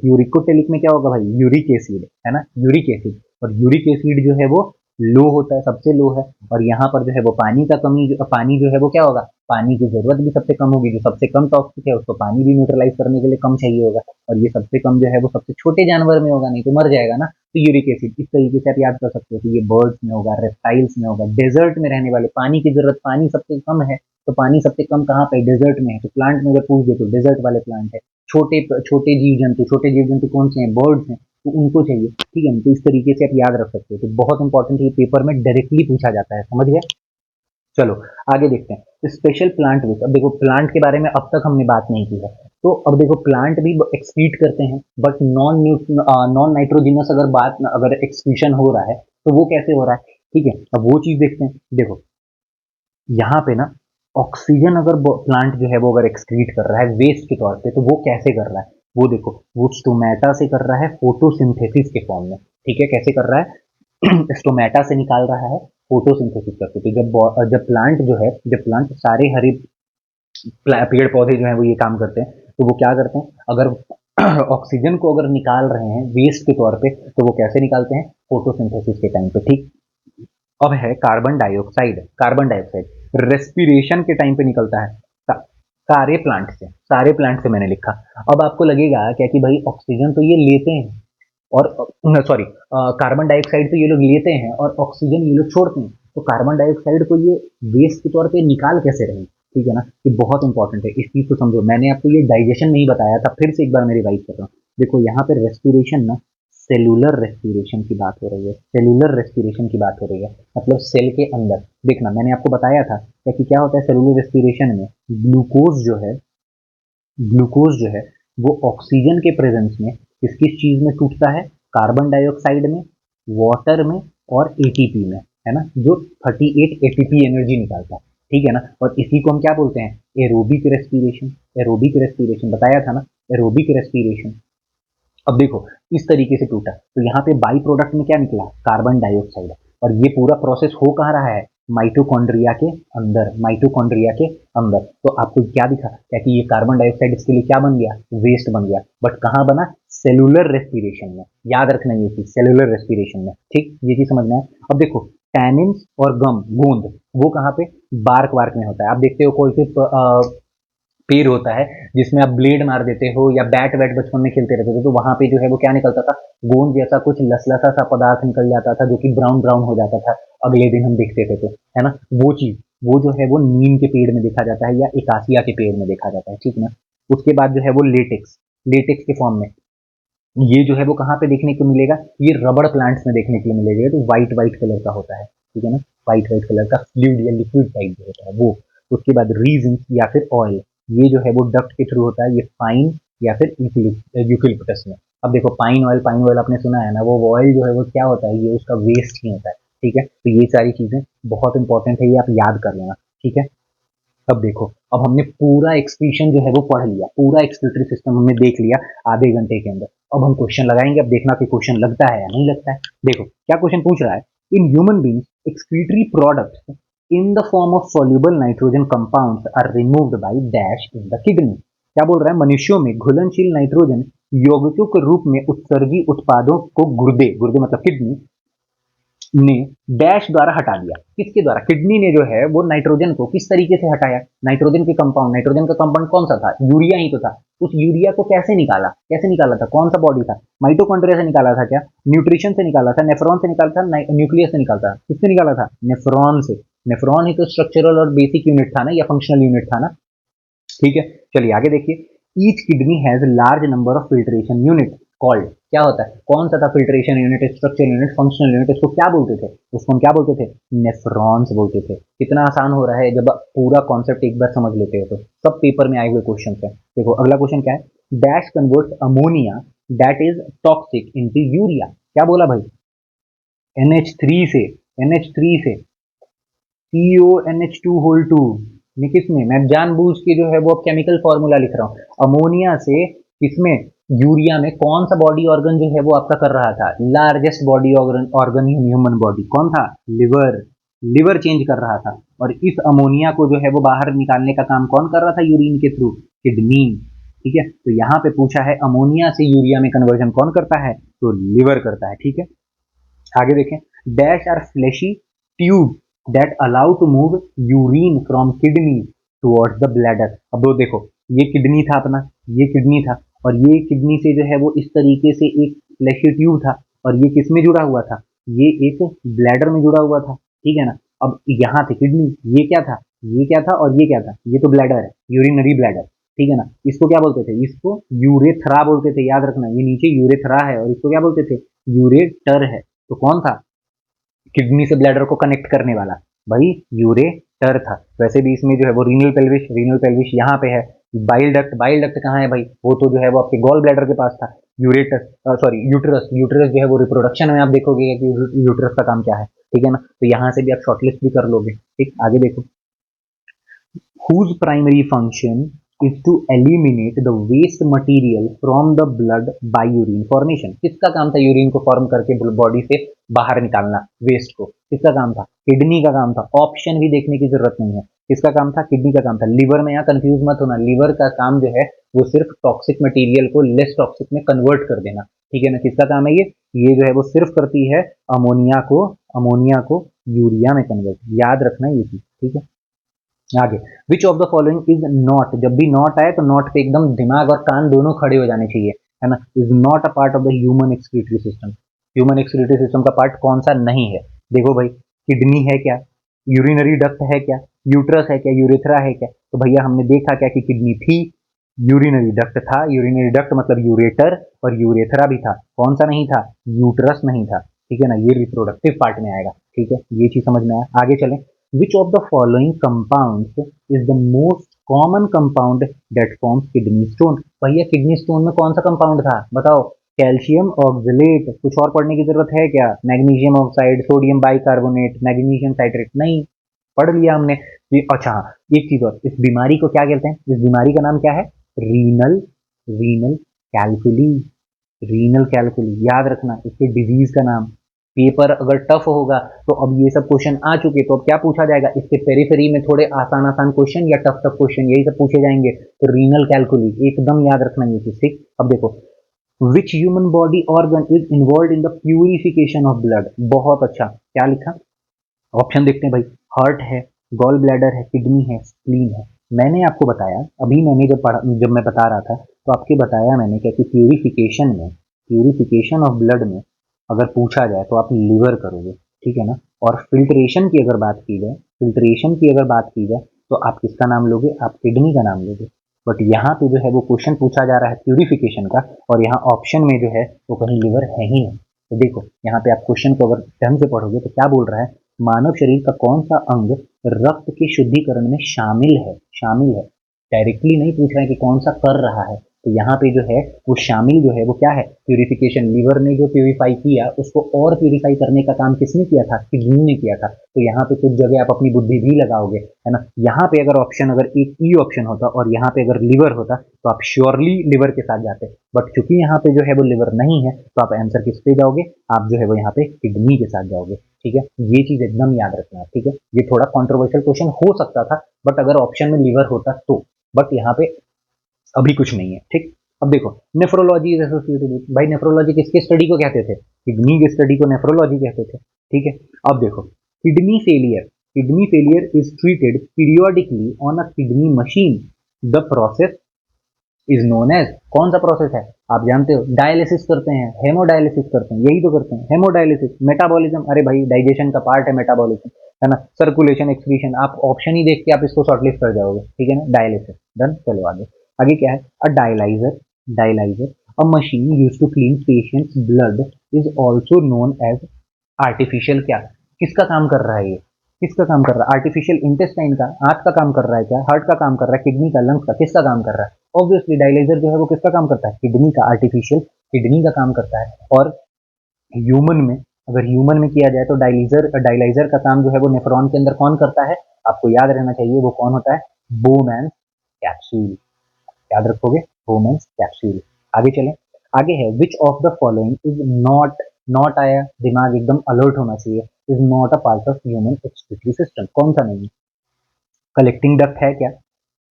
यूरिकोटेलिक में क्या होगा भाई, यूरिक एसिड है ना, यूरिक एसिड, और यूरिक एसिड जो है वो लो होता है, सबसे लो है, और यहाँ पर जो है वो पानी जो है वो क्या होगा, पानी की जरूरत भी सबसे कम होगी, जो सबसे कम टॉक्सिक है उसको पानी भी न्यूट्रलाइज करने के लिए कम चाहिए होगा, और ये सबसे कम जो है वो सबसे छोटे जानवर में होगा, नहीं तो मर जाएगा ना। तो यूरिक एसिड इस तरीके से आप याद कर सकते हो कि ये बर्ड्स में होगा, रेप्टाइल्स में होगा, डेजर्ट में रहने वाले, पानी की जरूरत, पानी सबसे कम है, तो पानी सबसे कम कहाँ पे, डेजर्ट में है, तो प्लांट में अगर पूछ दे तो डेजर्ट वाले प्लांट है। छोटे जीव जंतु कौन से हैं, बर्ड्स हैं, तो उनको चाहिए। ठीक है, तो इस तरीके से आप याद रख सकते हो, तो बहुत इंपॉर्टेंट, ये पेपर में डायरेक्टली पूछा जाता है, समझ गए। चलो आगे देखते हैं, स्पेशल प्लांट विथ। अब देखो, प्लांट के बारे में अब तक हमने बात नहीं की है, तो अब देखो, प्लांट भी एक्सक्रीट करते हैं, बट नॉन नाइट्रोजिनस अगर एक्सक्रीशन हो रहा है तो वो कैसे हो रहा है, ठीक है, अब वो चीज देखते हैं। देखो यहाँ पे ना, ऑक्सीजन अगर प्लांट जो है वो अगर एक्सक्रीट कर रहा है वेस्ट के तौर पे, तो वो कैसे कर रहा है, वो देखो, वो स्टोमेटा से कर रहा है, फोटोसिंथेसिस के फॉर्म में। ठीक है, कैसे कर रहा है स्टोमेटा से निकाल रहा है, फोटोसिंथेसिस करके। तो जब प्लांट जो है, जब प्लांट सारे हरे पेड़ पौधे जो है वो ये काम करते हैं, तो वो क्या करते हैं, अगर ऑक्सीजन को अगर निकाल रहे हैं वेस्ट के तौर पे, तो वो कैसे निकालते हैं, फोटोसिंथेसिस के टाइम पे। ठीक, अब है कार्बन डाइऑक्साइड रेस्पिरेशन के टाइम पे निकलता है, सारे प्लांट से मैंने लिखा। अब आपको लगेगा क्या कि भाई ऑक्सीजन तो ये लेते हैं, और सॉरी, कार्बन डाइऑक्साइड तो ये लोग लेते हैं और ऑक्सीजन ये लोग छोड़ते हैं, तो कार्बन डाइऑक्साइड को ये वेस्ट के तौर पे निकाल कैसे रहे हैं। ठीक है ना, ये बहुत इंपॉर्टेंट है, इस चीज को समझो, मैंने आपको ये डाइजेशन में ही बताया था, फिर से एक बार मैं रिवाइज कर रहा हूँ। देखो यहाँ पे रेस्पिरेशन ना, सेलुलर रेस्पिरेशन की बात हो रही है, सेलुलर रेस्पिरेशन की बात हो रही है, मतलब सेल के अंदर। देखना, मैंने आपको बताया था कि क्या होता है सेलुलर रेस्पिरेशन में, ग्लूकोज जो है ग्लूकोज जो है वो ऑक्सीजन के प्रेजेंस में किस किस चीज में टूटता है, कार्बन डाइऑक्साइड में, वाटर में, और एटीपी में, है ना, जो 38 एटीपी एनर्जी निकालता है। ठीक है ना, और इसी को हम क्या बोलते हैं, एरोबिक रेस्पिरेशन। एरोबिक रेस्पिरेशन बताया था ना, एरोबिक रेस्पिरेशन। अब देखो, इस तरीके से टूटा, तो यहाँ पे बाई प्रोडक्ट में क्या निकला, कार्बन डाइऑक्साइड, और ये पूरा प्रोसेस हो कहाँ रहा है, माइटोकॉन्ड्रिया के अंदर। तो आपको क्या दिखा, क्या कि ये कार्बन डाइऑक्साइड इसके लिए क्या बन गया, वेस्ट बन गया, बट कहाँ बना, सेलुलर रेस्पिरेशन में। याद रखना ये चीज, सेलुलर रेस्पिरेशन में। ठीक, ये चीज समझना है। अब देखो, टैनिन्स और गोंद, वो कहाँ पे, बार्क वार्क में होता है। आप देखते हो कोई से पेड़ होता है जिसमें आप ब्लेड मार देते हो, या बैट वैट बचपन में खेलते रहते थे, तो वहां पे जो है वो क्या निकलता था, गोंद जैसा कुछ लसलसा सा पदार्थ निकल जाता था, जो कि ब्राउन ब्राउन हो जाता था, अगले दिन हम देखते थे, तो है ना, वो चीज, वो जो है वो नीम के पेड़ में देखा जाता है, या एकासिया के पेड़ में देखा जाता है। ठीक ना, उसके बाद जो है वो लेटेक्स, लेटेक्स के फॉर्म में, ये जो है वो कहाँ पे देखने को मिलेगा, ये रबड़ प्लांट्स में देखने के लिए मिलेगा, तो व्हाइट व्हाइट कलर का होता है। ठीक है ना, व्हाइट व्हाइट कलर का फ्लूइड या लिक्विड टाइप जो होता है वो। उसके बाद रीजन या फिर ऑयल, ये जो है वो डक्ट के थ्रू होता है, ये पाइन या फिर यूकलिप्टस में। अब देखो, पाइन ऑयल आपने सुना है ना, वो ऑयल जो है वो क्या होता है, ये उसका वेस्ट ही होता है। ठीक है, तो ये सारी चीजें बहुत इंपॉर्टेंट है, ये आप याद कर लेना। ठीक है, अब देखो, अब हमने पूरा एक्सक्रीशन जो है वो पढ़ लिया, पूरा एक्सक्रीटरी सिस्टम हमने देख लिया आधे घंटे के अंदर। अब हम क्वेश्चन लगाएंगे, अब देखना कि क्वेश्चन लगता है या नहीं लगता है। देखो क्या क्वेश्चन पूछ रहा है, in human beings excretory products in the form of soluble nitrogen compounds are removed by dash in the kidney. क्या बोल रहा है, मनुष्यों में घुलनशील नाइट्रोजन यौगिकों के रूप में उत्सर्जी उत्पादों को गुर्दे गुर्दे मतलब किडनी ने डैश द्वारा हटा दिया। किसके द्वारा, किडनी ने जो है वो नाइट्रोजन को किस तरीके से हटाया, नाइट्रोजन का कंपाउंड कौन सा था, यूरिया ही तो था। उस यूरिया को कैसे निकाला था, कौन सा बॉडी था, माइटोकॉन्ड्रिया से निकाला था क्या, न्यूट्रिशन से निकाला था, नेफ्रॉन से निकाला था, न्यूक्लियस से निकाला था, किससे निकाला था, नेफ्रॉन से। नेफ्रॉन ही तो स्ट्रक्चरल और बेसिक यूनिट था ना, या फंक्शनल यूनिट था ना। ठीक है, चलिए आगे देखिए, each kidney has large number of filtration unit called, क्या होता है, कौन सा था filtration unit, structure unit, functional unit, इसको क्या बोलते थे, उसको हम क्या बोलते थे, नेफ्रॉन्स बोलते थे। कितना आसान हो रहा है जब आप पूरा कॉन्सेप्ट एक बार समझ लेते हो, तो सब पेपर में आए हुए क्वेश्चन है। देखो अगला क्वेश्चन क्या है, dash converts ammonia that is toxic into urea. क्या बोला भाई, NH3 से CONH2 ये किसमें, मैं जानबूझ के जो है वो केमिकल फॉर्मूला लिख रहा हूँ। अमोनिया से किसमें, यूरिया में कौन सा बॉडी ऑर्गन जो है वो आपका कर रहा था, largest body organ in human body कौन था, लिवर। लिवर चेंज कर रहा था, और इस अमोनिया को जो है वो बाहर निकालने का काम कौन कर रहा था यूरिन के थ्रू, किडनी। ठीक है, तो यहाँ पे पूछा है अमोनिया से यूरिया में कन्वर्जन कौन करता है, तो लिवर करता है। ठीक है, आगे देखें, dash are fleshy tube that allow to move urine from kidney towards the bladder. अब वो देखो, ये किडनी था अपना, ये किडनी था, और ये किडनी से जो है वो इस तरीके से एक फ्लैशी ट्यूब था, और ये किस में जुड़ा हुआ था, ये एक ब्लैडर में जुड़ा हुआ था। ठीक है ना, अब यहाँ थे किडनी, ये क्या था, ये क्या था, और ये क्या था, ये तो ब्लैडर है, यूरिनरी ब्लैडर। ठीक है ना, इसको क्या बोलते थे, इसको यूरेथ्रा बोलते थे, याद रखना, ये नीचे यूरेथ्रा है, और इसको क्या बोलते थे, यूरेटर है। तो कौन था, किडनी से ब्लैडर को कनेक्ट करने वाला, भाई यूरेटर था। वैसे भी इसमें जो है वो रीनल पेल्विस यहाँ पे है। बाइल डक्ट, बाइल डक्ट कहाँ है भाई, वो तो जो है वो आपके गॉल ब्लैडर के पास था। यूरेटस, सॉरी यूटरस, यूटरस जो है वो रिप्रोडक्शन में आप देखोगे कि यूटरस का काम क्या है। ठीक है ना, तो यहाँ से भी आप शॉर्टलिस्ट भी कर लोगे। ठीक, आगे देखो, whose primary function is to eliminate the waste material from the blood by urine formation। किसका काम था यूरिन को फॉर्म करके बॉडी से बाहर निकालना वेस्ट को, किसका काम था, किडनी का काम था। ऑप्शन भी देखने की जरूरत नहीं है, किसका काम था, किडनी का काम था। लिवर में यहाँ कंफ्यूज मत होना, लिवर का काम जो है वो सिर्फ टॉक्सिक मटेरियल को लेस टॉक्सिक में कन्वर्ट कर देना। ठीक है ना, किसका काम है ये जो है वो सिर्फ करती है अमोनिया को यूरिया में कन्वर्ट, याद रखना ये चीज। ठीक है, आगे, which of the following is not, जब भी नॉट आए तो नॉट पे एकदम दिमाग और कान दोनों खड़े हो जाने चाहिए, है ना। Is not a part of the human excretory system. Human excretory system का पार्ट कौन सा नहीं है, देखो भाई, किडनी है क्या, यूरिनरी डक्ट है क्या, यूट्रस है क्या, यूरेथ्रा है क्या। तो भैया हमने देखा क्या कि किडनी थी, यूरिनरी डक्ट था, यूरिनरी डक्ट मतलब यूरेटर, और यूरेथ्रा भी था, कौन सा नहीं था, यूट्रस नहीं था। ठीक है ना, ये रिप्रोडक्टिव पार्ट में आएगा। ठीक है, ये चीज समझ में आया, आगे चलें। Which of the following compounds is the most common compound that forms kidney stone? भैया किडनी स्टोन में कौन सा कंपाउंड था बताओ, कैल्शियम ऑक्सलेट। कुछ और पढ़ने की जरूरत है क्या, magnesium oxide, sodium bicarbonate, magnesium citrate, नहीं, पढ़ लिया हमने ये। अच्छा हाँ, एक चीज और, इस बीमारी को क्या कहते हैं, इस बीमारी का नाम क्या है, रीनल रीनल कैल्कुली, रीनल कैल्कुली, याद रखना इसके डिजीज का नाम। पेपर अगर टफ होगा तो अब ये सब क्वेश्चन आ चुके, तो अब क्या पूछा जाएगा, इसके पेरिफेरी में थोड़े आसान आसान क्वेश्चन या टफ टफ क्वेश्चन यही सब पूछे जाएंगे। तो रीनल कैल्कुली एकदम याद रखना ये चीज। ठीक, अब देखो, which human body organ is involve in the purification of blood. बहुत अच्छा, क्या लिखा, ऑप्शन देखते हैं भाई, हार्ट है, गॉल ब्लैडर है, किडनी है, स्प्लीन है। मैंने आपको बताया, अभी मैंने जब मैं बता रहा था तो आपके बताया मैंने क्या कि प्यूरिफिकेशन ऑफ ब्लड में अगर पूछा जाए तो आप लिवर करोगे। ठीक है ना, और फिल्ट्रेशन की अगर बात की जाए, तो आप किसका नाम लोगे, आप किडनी का नाम लोगे। बट यहाँ पे जो है वो क्वेश्चन पूछा जा रहा है प्यूरिफिकेशन का, और यहाँ ऑप्शन में जो है वो कहीं लिवर है ही नहीं। तो देखो यहाँ पे आप क्वेश्चन को अगर ढंग से पढ़ोगे तो क्या बोल रहा है, मानव शरीर का कौन सा अंग रक्त के शुद्धिकरण में शामिल है। डायरेक्टली नहीं पूछ रहा है कि कौन सा कर रहा है, तो यहाँ पे जो है वो शामिल जो है वो क्या है, प्यूरिफिकेशन। लिवर ने जो प्यूरिफाई किया उसको और प्यूरिफाई करने का काम किसने किया था, किडनी ने किया था। तो यहाँ पे कुछ जगह आप अपनी बुद्धि भी लगाओगे, है ना। यहाँ पे अगर ऑप्शन, अगर एक ई ऑप्शन होता और यहाँ पे अगर लिवर होता तो आप श्योरली लिवर के साथ जाते, बट चूंकि यहाँ पे जो है वो लिवर नहीं है तो आप आंसर किस पे जाओगे, आप जो है वो यहाँ पे किडनी के साथ जाओगे। ठीक है, ये चीज एकदम याद रखना है। ठीक है, ये थोड़ा कॉन्ट्रोवर्शियल क्वेश्चन हो सकता था, बट अगर ऑप्शन में लिवर होता तो, बट यहाँ पे अभी कुछ नहीं है। ठीक, अब देखो, नेफ्रोलॉजी इज एसोसिएटेड विद, भाई नेफ्रोलॉजी किसके स्टडी को कहते थे, किडनी के स्टडी को नेफ्रोलॉजी कहते थे। ठीक है, अब देखो, kidney failure is treated periodically on a kidney machine. The process is known as, कौन सा प्रोसेस है, आप जानते हो, डायलिसिस करते हैं, हेमोडायलिसिस करते हैं, यही तो करते हैं, हेमोडायलिसिस। मेटाबॉलिज्म, अरे भाई डाइजेशन का पार्ट है मेटाबॉलिज्म, है ना। सर्कुलेशन, एक्सक्रीशन, आप ऑप्शन ही देख के आप इसको शॉर्टलिस्ट कर जाओगे। ठीक है ना, डायलिसिस डन। चलो आगे, आगे क्या है, a dialyser a machine used to clean patients blood is also known as artificial, क्या, किसका काम कर रहा है ये, किसका काम कर रहा है, आर्टिफिशियल इंटेस्टाइन का, आंत का काम कर रहा है क्या, हार्ट का काम कर रहा है, किडनी का, लंग्स का, किसका काम कर रहा है। ऑब्वियसली डायलाइजर जो है वो किसका काम करता है, किडनी का, आर्टिफिशियल किडनी का काम करता है। और ह्यूमन में अगर ह्यूमन में किया जाए तो डायलाइजर का काम जो है वो नेफ्रॉन के अंदर कौन करता है, आपको याद रहना चाहिए वो कौन होता है, बोमैन कैप्सूल। याद रखोगे, बोमैन कैप्सूल। आगे चलें, आगे है which of the following is not, not आया, दिमाग एकदम अलर्ट होना चाहिए, is not a part of human excretory system, कौन सा नहीं है, कलेक्टिंग डक्ट है क्या,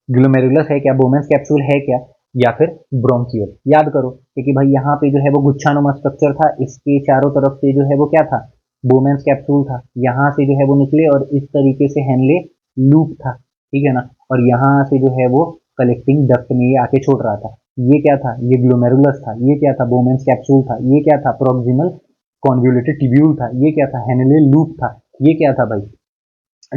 ग्लोमेरुलस है क्या, बोमेंस कैप्सूल है क्या, या फिर ब्रोंकियोल। याद करो क्योंकि भाई यहाँ पे जो है वो गुच्छानुमा स्ट्रक्चर था, इसके चारों तरफ से जो है वो क्या था, बोमेंस कैप्सूल था, यहाँ से जो है वो निकले और इस तरीके से हेनले लूप था, ठीक है ना, और यहाँ से जो है वो कलेक्टिंग डक्ट में ये आके छोड़ रहा था। ये क्या था, ये ग्लोमेरुलस था, ये क्या था, बोमेंस कैप्सूल था, ये क्या था, प्रोक्सिमल कॉन्वोल्यूटेड ट्यूब्यूल था, ये क्या था, हेनले लूप था, ये क्या था भाई,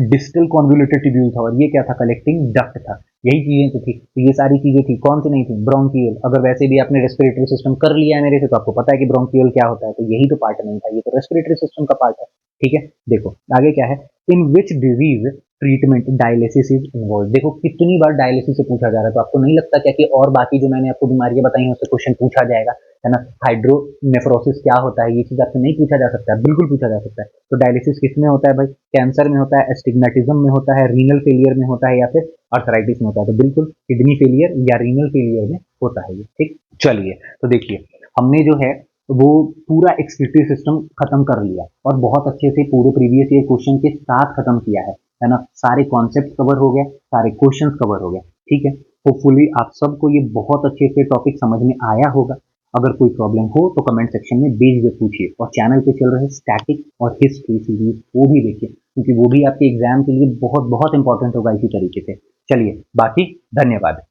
डिस्टल कॉन्वोल्यूटेड ट्यूब्यूल था, और ये क्या था, कलेक्टिंग डक्ट था। यही चीजें तो थी, तो ये सारी चीजें थी, कौन सी नहीं थी, ब्रोंकियल। अगर वैसे भी आपने रेस्पिरेटरी सिस्टम कर लिया है मेरे से तो आपको पता है कि ब्रोंकियल क्या होता है, तो यही तो पार्ट नहीं था, ये तो रेस्पिरेटरी सिस्टम का पार्ट है। ठीक है, देखो आगे क्या है, in which disease treatment dialysis is involve. देखो कितनी बार डायलिसिस से पूछा जा रहा है, तो आपको नहीं लगता क्या कि और बाकी जो मैंने आपको बीमारियां बताई हैं उससे क्वेश्चन पूछा जाएगा, है ना, हाइड्रोनेफ्रोसिस क्या होता है, ये चीज आपसे नहीं पूछा जा सकता है, बिल्कुल पूछा जा सकता है। तो डायलिसिस किस में होता है भाई, कैंसर में होता है, एस्टिग्मेटिज्म में होता है, रीनल फेलियर में होता है, या फिर अर्थराइटिस में होता है, तो बिल्कुल किडनी फेलियर या रीनल फेलियर में होता है ये। ठीक, चलिए तो देखिए हमने जो है वो पूरा एक्सक्रीटरी सिस्टम खत्म कर लिया और बहुत अच्छे से पूरे प्रीवियस ईयर क्वेश्चन के साथ खत्म किया है ना, सारे कॉन्सेप्ट कवर हो गए, सारे क्वेश्चंस कवर हो गए। ठीक है, होपफुली आप सबको ये बहुत अच्छे से टॉपिक समझ में आया होगा। अगर कोई प्रॉब्लम हो तो कमेंट सेक्शन में बेझिझक पूछिए, और चैनल पे चल रहे स्टैटिक और हिस्ट्री सीरीज वो भी देखिए, क्योंकि वो भी आपके एग्जाम के लिए बहुत बहुत इंपॉर्टेंट होगा इसी तरीके से। चलिए बाकी धन्यवाद।